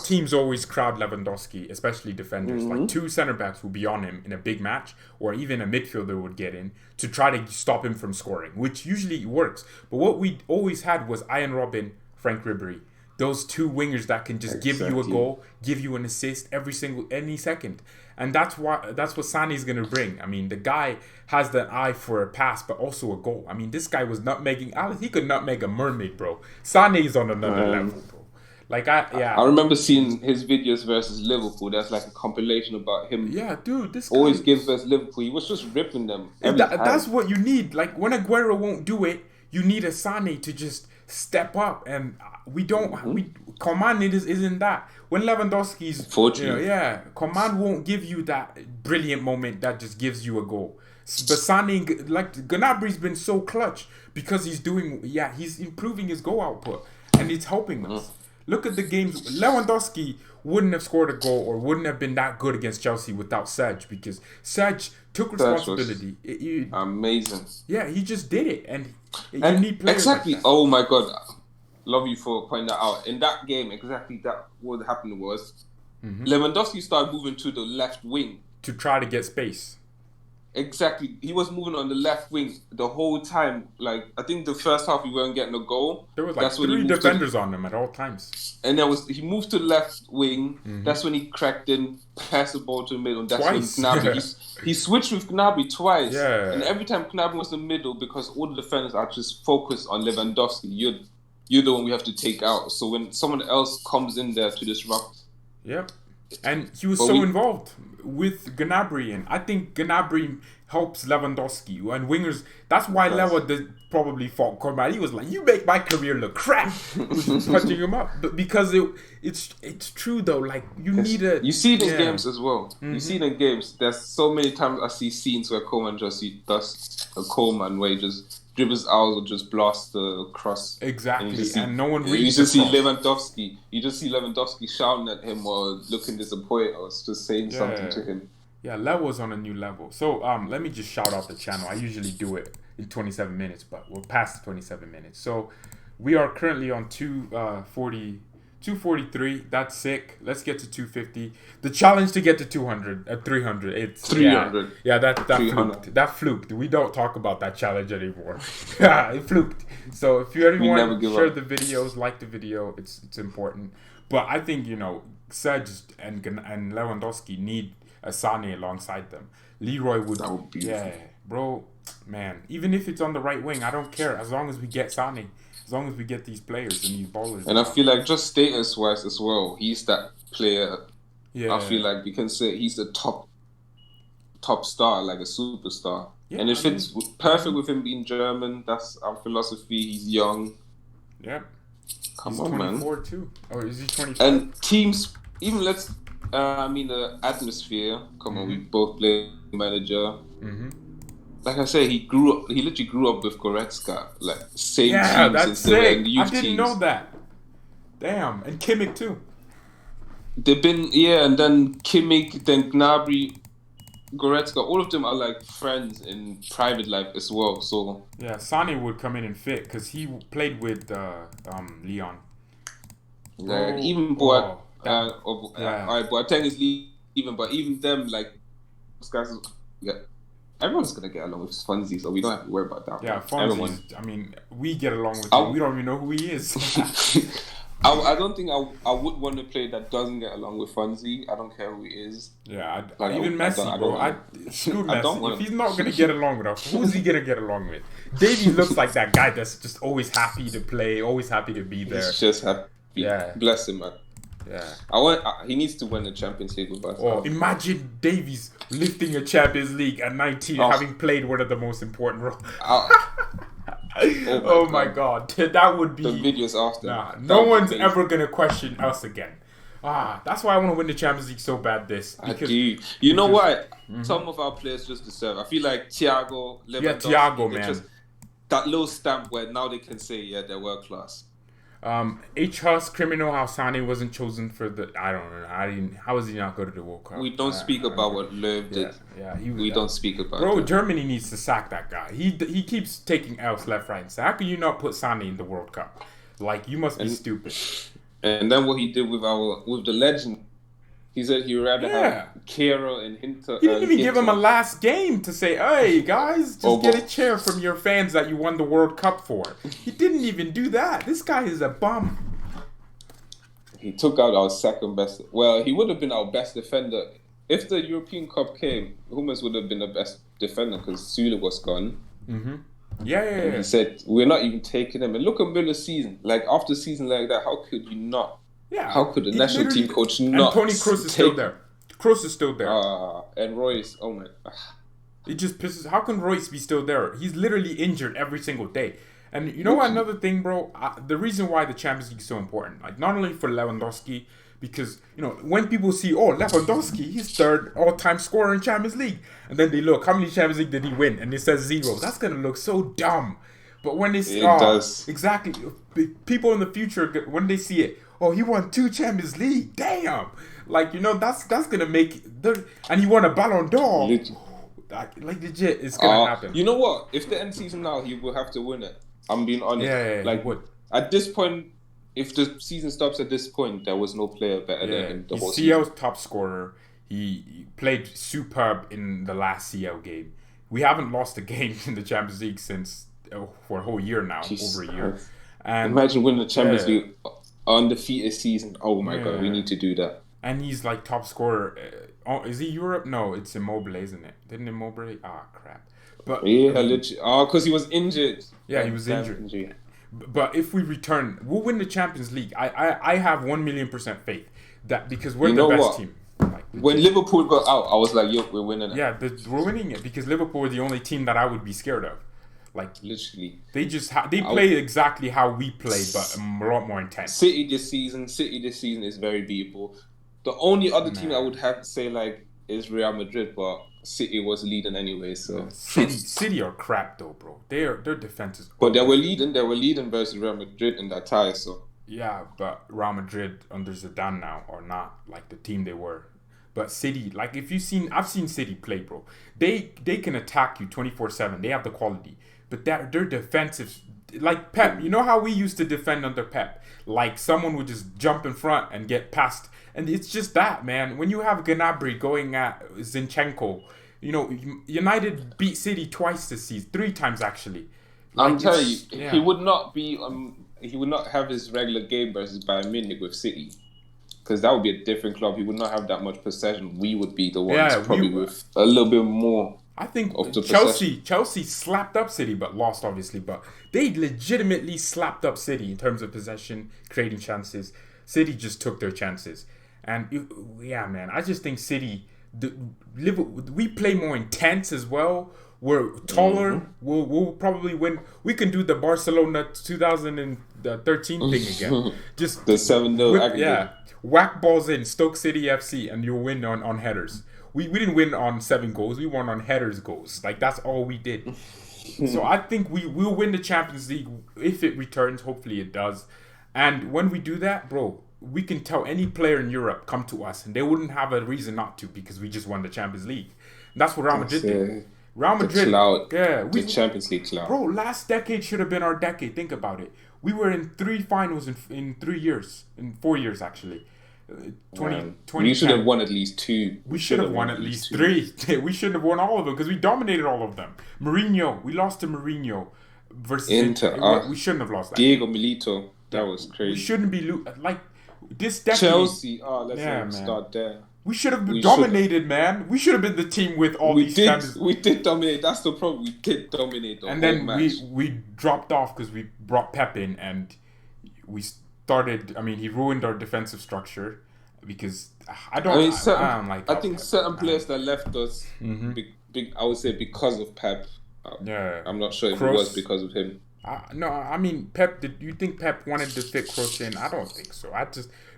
S1: teams always crowd Lewandowski, especially defenders. Like two center backs will be on him in a big match, or even a midfielder would get in to try to stop him from scoring, which usually works. But what we always had was Ian Robben, Frank Ribery, those two wingers that can just give you a goal, give you an assist any second. And that's what Sané's gonna bring. I mean, the guy has the eye for a pass, but also a goal. I mean, this guy was nutmegging. He could nutmeg a mermaid, bro. Sané's on another level, bro. Like
S2: I remember seeing his videos versus Liverpool. That's like a compilation about him.
S1: Yeah, dude, this guy
S2: always gives versus Liverpool. He was just ripping them.
S1: That's what you need. Like when Aguero won't do it, you need a Sané to just step up, and we don't. Coman isn't that. When Lewandowski's, Coman won't give you that brilliant moment that just gives you a goal. But Sané, like Gnabry's been so clutch because he's improving his goal output, and it's helping us. Look at the games. Lewandowski wouldn't have scored a goal or wouldn't have been that good against Chelsea without Serge, because Serge took responsibility.
S2: Amazing.
S1: Yeah, he just did it, and you need players.
S2: Exactly.
S1: Like that.
S2: Oh my God. Love you for pointing that out. In that game, what happened was Lewandowski started moving to the left wing
S1: to try to get space.
S2: Exactly. He was moving on the left wing the whole time. Like, I think the first half we weren't getting a goal.
S1: There was like three defenders on him at all times.
S2: And he moved to the left wing. That's when he cracked in, passed the ball to the middle. And that's when Gnabry, he switched with Gnabry twice. Yeah. And every time Gnabry was in the middle, because all the defenders are just focused on Lewandowski, you're the one we have to take out. So when someone else comes in there to disrupt.
S1: Yep. And he was involved with Gnabry, and I think Gnabry helps Lewandowski and wingers. That's why Lewa probably fought Coman. He was like, "You make my career look crap," punching him up. But because it's true though. Like
S2: you see it in games as well. You see it in games. There's so many times I see scenes where Coman does a Coman where he just dribbles out or just blasts the cross.
S1: Exactly, and no one reads.
S2: You just see Lewandowski. You just see Lewandowski shouting at him or looking disappointed or just saying something to him.
S1: Yeah, Level's on a new level. So let me just shout out the channel. I usually do it in 27 minutes, but we're past 27 minutes. So we are currently on 243. That's sick. Let's get to 250. The challenge to get to 200, 300. It's
S2: 300.
S1: Yeah, that fluked. That fluked. We don't talk about that challenge anymore. It fluked. So if you anyone share the videos, like the video, it's important. But I think Serge and Lewandowski need a Sané alongside them. Leroy would.
S2: That would be
S1: bro, man. Even if it's on the right wing, I don't care as long as we get Sané. As long as we get these players and these ballers.
S2: And I feel like just status-wise as well, he's that player. Yeah. I feel like we can say he's the top star, like a superstar. Yeah, and it fits perfect with him being German. That's our philosophy. He's young.
S1: Yeah.
S2: He's 24
S1: too. Or is he 25?
S2: And teams, even the atmosphere. Come on, we both play manager. Like I say, he literally grew up with Goretzka, like same teams
S1: that's sick. I didn't know that. Damn, and Kimmich too.
S2: They've been and then Kimmich, then Gnabry, Goretzka, all of them are like friends in private life as well. So
S1: yeah, Sané would come in and fit because he played with Leon.
S2: Even Boateng is leaving, but even them like those guys. Everyone's gonna get along with Fonzie, so we don't have to worry about that.
S1: Yeah, Fonzie. I mean, we get along with him. We don't even know who he is.
S2: I don't think I would want to play that doesn't get along with Fonzie. I don't care who he is.
S1: Yeah, even Messi, bro. Screw Messi. If he's not gonna get along with us, who's he gonna get along with? Davey looks like that guy that's just always happy to play, always happy to be there.
S2: He's just happy.
S1: Yeah,
S2: bless him, man.
S1: Yeah,
S2: he needs to win the Champions League with us.
S1: Oh, imagine Davies lifting a Champions League at 19, having played one of the most important roles. Oh my God, that would be
S2: the videos after.
S1: No one's ever gonna question us again. That's why I want to win the Champions League so bad.
S2: You know what? Some of our players just deserve. I feel like Thiago, Lewandowski,
S1: Thiago, man.
S2: Just that little stamp where now they can say, they're world class.
S1: H-Hus, criminal how Sané wasn't chosen for the. I don't know. How was he not go to the World Cup?
S2: We don't speak about what Löw did.
S1: Yeah,
S2: we don't speak about.
S1: Bro, Germany needs to sack that guy. He keeps taking L's left, right, and center. How can you not put Sané in the World Cup? Like, you must be stupid.
S2: And then what he did with the legend, he said he'd rather have Kehrer and Hinter.
S1: He didn't even give him a last game to say, hey, guys, just get a chair from your fans that you won the World Cup for. He didn't even do that. This guy is a bum.
S2: He took out our second best. Well, he would have been our best defender. If the European Cup came, Hummels would have been the best defender because Süle was gone.
S1: Mm-hmm. Yeah.
S2: He said, we're not even taking him. And look at Miller's season. Like, after a season like that, how could you not?
S1: Yeah.
S2: How could the national team coach not?
S1: And Toni Kroos is still there. Kroos is still there.
S2: And Royce, oh my.
S1: It just pisses. How can Royce be still there? He's literally injured every single day. And you know what? Another thing, bro. The reason why the Champions League is so important, like not only for Lewandowski, because when people see, Lewandowski, he's third all-time scorer in Champions League, and then they look, how many Champions League did he win? And it says 0. That's gonna look so dumb. But when they see,
S2: does
S1: exactly, people in the future when they see it, he won 2 Champions League. Damn, like that's gonna make and he won a Ballon d'Or. Like legit, it's gonna happen.
S2: You know what? If the end season now, he will have to win it. I'm being honest.
S1: Yeah,
S2: like what? At this point, if the season stops at this point, there was no player better than him.
S1: He's CL's top scorer. He played superb in the last CL game. We haven't lost a game in the Champions League since for a whole year now, over a year. And
S2: imagine winning the Champions League undefeated season. Oh my god, we need to do that.
S1: And he's like top scorer. Is he Europe? No, it's Immobile, isn't it? Didn't Immobile? Crap. But
S2: because he was injured.
S1: Yeah, he was injured. But if we return, we'll win the Champions League. I have 1,000,000% faith that because we're the best team. Like,
S2: when Liverpool got out, I was like, "Yo, we're winning it."
S1: Yeah, we're winning it because Liverpool are the only team that I would be scared of. Like
S2: literally,
S1: they just they play exactly how we play, but a lot more intense.
S2: City this season is very beatable. The only other team I would have to say like is Real Madrid, but City was leading anyway. So
S1: City are crap though, bro. Their defense is.
S2: But they were leading versus Real Madrid in that tie. So
S1: yeah, but Real Madrid under Zidane now are not like the team they were. But City, like I've seen City play, bro. They can attack you 24/7. They have the quality, but their defensive, like Pep. You know how we used to defend under Pep? Like someone would just jump in front and get past. And it's just that, man. When you have Gnabry going at Zinchenko, United beat City twice this season, 3 times actually.
S2: I'm telling you, he would not be. He would not have his regular game versus Bayern Munich with City, because that would be a different club. He would not have that much possession. We would be the ones probably with a little bit more.
S1: I think Chelsea slapped up City, but lost obviously. But they legitimately slapped up City in terms of possession, creating chances. City just took their chances. And man, I just think City, we play more intense as well. We're taller. Mm-hmm. We'll probably win. We can do the Barcelona 2013 thing again. Just
S2: the 7-0 aggregate.
S1: Yeah, whack balls in Stoke City FC, and you'll win on headers. We didn't win on 7 goals. We won on headers goals. Like that's all we did. So I think we will win the Champions League if it returns. Hopefully it does. And when we do that, bro, we can tell any player in Europe, come to us, and they wouldn't have a reason not to because we just won the Champions League. And that's what Real Madrid did. Real Madrid,
S2: the Champions League clout.
S1: Bro, last decade should have been our decade. Think about it. We were in 3 finals in 3 years, in 4 years actually. 20,
S2: we should have won at least 2.
S1: We should have won at least 3. We shouldn't have won all of them because we dominated all of them. Mourinho, we lost to Mourinho versus
S2: Inter.
S1: We shouldn't have lost that.
S2: Diego Milito, that was crazy.
S1: We shouldn't be like. This decade,
S2: Chelsea. Let's start there.
S1: We should have dominated, man. We should have been the team with all these champions.
S2: We did dominate. That's the problem. We did dominate.
S1: And then we dropped off because we brought Pep in and we started. I mean, he ruined our defensive structure because I
S2: think certain players that left us. Mm-hmm. I would say because of Pep. I'm not sure if it was because of him.
S1: No, I mean Pep. Did you think Pep wanted to fit Kroos in? I don't think so.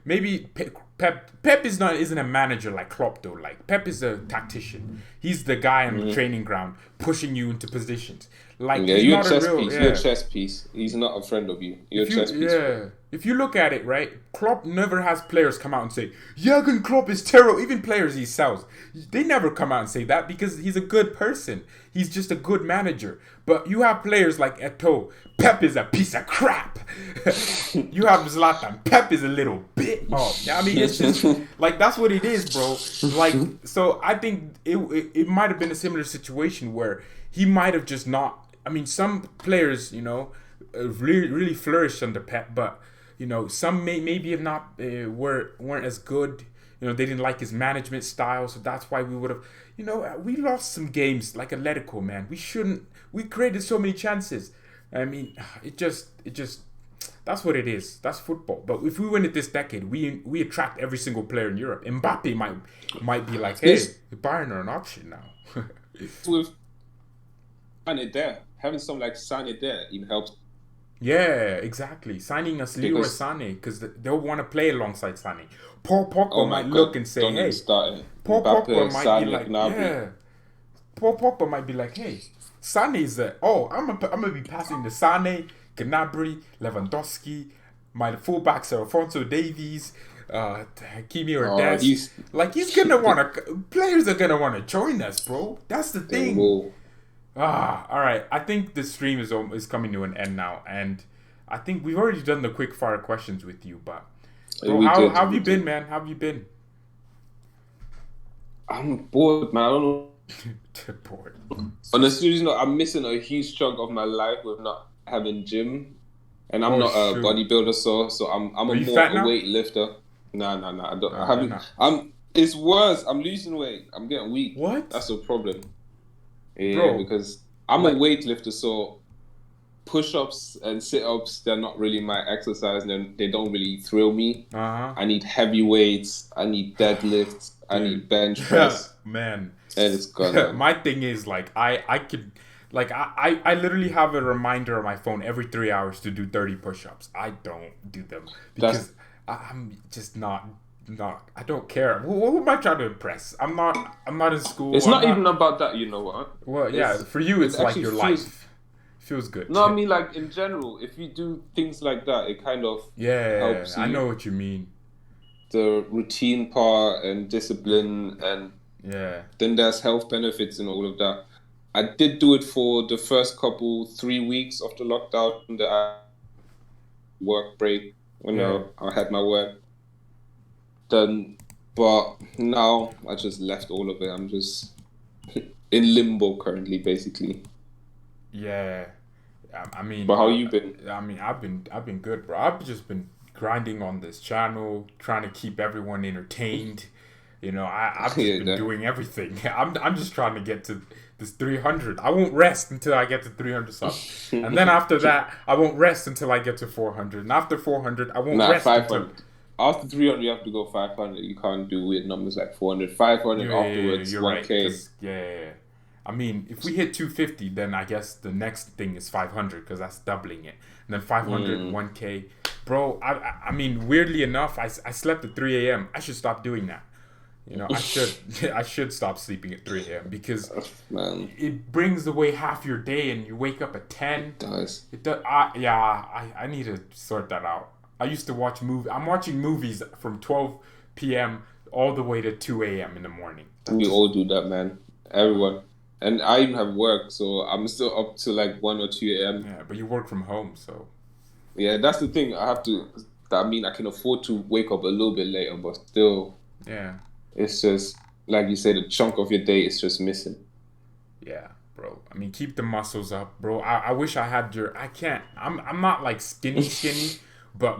S1: Maybe Pep isn't a manager like Klopp though. Like Pep is a tactician. He's the guy on the training ground pushing you into positions. Like
S2: you're a chess piece. You're a chess piece. He's not a friend of you. You're a chess piece.
S1: Yeah, If you look at it, right, Klopp never has players come out and say, Jurgen Klopp is terrible. Even players he sells, they never come out and say that because he's a good person. He's just a good manager. But you have players like Eto'o. Pep is a piece of crap. You have Zlatan. Pep is a little bit. Oh, I mean, it's just like that's what it is, bro. Like, so I think it might have been a similar situation where he might have just not. I mean, some players, really flourished under Pep, but some maybe have not weren't as good. They didn't like his management style, so that's why we would have. We lost some games like Atletico, man. We shouldn't. We created so many chances. I mean, it just. That's what it is. That's football. But if we win it this decade, we attract every single player in Europe. Mbappe might be like, hey, Bayern are an option now.
S2: With Sané there, having someone like Sané there even helps.
S1: Yeah, exactly. Signing us Leroy Sané because they'll want to play alongside Sané. Paul Pogba might look and say, "Hey." Paul Pogba might be like, "Yeah." Paul Pogba might be like, "Hey, Sané's there. Oh, I'm gonna be passing to Sané, Gnabry, Lewandowski. My fullbacks are Alphonso Davies, Hakimi or Des. He's gonna want to. Players are gonna want to join us, bro. That's the thing." All right. I think the stream is coming to an end now, and I think we've already done the quick fire questions with you. But bro, how have you been, man? How have you been?
S2: I'm bored, man. I don't know.
S1: Bored.
S2: On a serious note, I'm missing a huge chunk of my life with not having gym, and I'm not a bodybuilder, so I'm a more weightlifter. Nah. I haven't. It's worse. I'm losing weight. I'm getting weak.
S1: What?
S2: That's the problem. Yeah, because I'm a weightlifter, so push-ups and sit-ups, they're not really my exercise, and they don't really thrill me. I need heavy weights, I need deadlifts, I need bench press.
S1: Man.
S2: And it's gone.
S1: My thing is, I could... I literally have a reminder on my phone every 3 hours to do 30 push-ups. I don't do them because I'm just not... I don't care. Who am I trying to impress? I'm not in school.
S2: It's not even about that, you know what?
S1: Well, yeah, for you it's like your life. Feels good.
S2: No, I mean like in general, if you do things like that, it kind of helps you.
S1: I know what you mean.
S2: The routine part and discipline and then there's health benefits and all of that. I did do it for the first 3 weeks of the lockdown, the work break when I had my work. But now I just left all of it. I'm just in limbo currently, basically.
S1: Yeah, I mean.
S2: But how you been?
S1: I mean, I've been good, bro. I've just been grinding on this channel, trying to keep everyone entertained. I've just been doing everything. I'm just trying to get to this 300. I won't rest until I get to 300 subs, and then after that, I won't rest until I get to 400. And after 400, I won't rest
S2: 500. After 300, you have to go 500. You can't do weird numbers like 400. 500 afterwards, 1K.
S1: Right, yeah. I mean, if we hit 250, then I guess the next thing is 500 because that's doubling it. And then 500, 1K. Bro, I mean, weirdly enough, I slept at 3 a.m. I should stop doing that. I should stop sleeping at 3 a.m. because it brings away half your day and you wake up at 10.
S2: It does.
S1: I need to sort that out. I used to watch movies. I'm watching movies from 12 p.m. all the way to 2 a.m. in the morning.
S2: We all do that, man. Everyone. And I even have work, so I'm still up to like 1 or 2 a.m.
S1: Yeah, but you work from home, so...
S2: Yeah, that's the thing. I can afford to wake up a little bit later, but still...
S1: Yeah.
S2: It's just, like you said, a chunk of your day is just missing.
S1: Yeah, bro. I mean, keep the muscles up, bro. I wish I had your... I can't... I'm not like skinny, but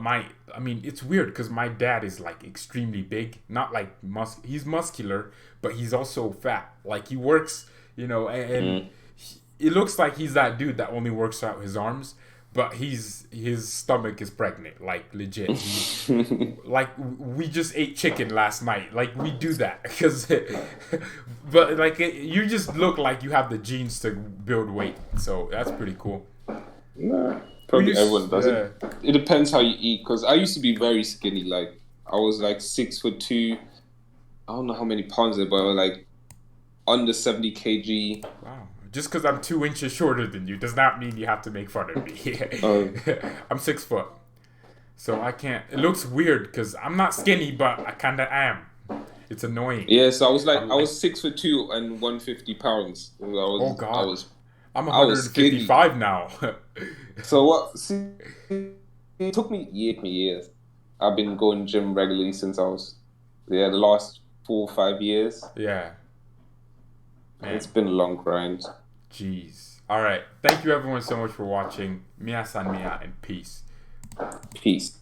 S1: it's weird because my dad is like extremely big. Not like he's muscular, but he's also fat. Like he works, and it looks like he's that dude that only works out his arms, but his stomach is pregnant, like legit. Like we just ate chicken last night. Like we do that because, but like you just look like you have the genes to build weight. So that's pretty cool.
S2: Nah. Probably everyone does it. It depends how you eat. Because I used to be very skinny. Like I was like 6'2". I don't know how many pounds they were, like under 70 kg.
S1: Wow. Just because I'm 2 inches shorter than you does not mean you have to make fun of me. I'm 6 foot. So I can't. It looks weird because I'm not skinny, but I kind of am. It's annoying.
S2: Yeah, so I was 6'2" and 150 pounds.
S1: Oh God, I'm
S2: I was skinny.
S1: 155 now.
S2: So what? See, it took me years. I've been going gym regularly since I was the last 4 or 5 years.
S1: Yeah. Man.
S2: It's been a long grind.
S1: Jeez. All right. Thank you everyone so much for watching. Mia san mia and peace.
S2: Peace.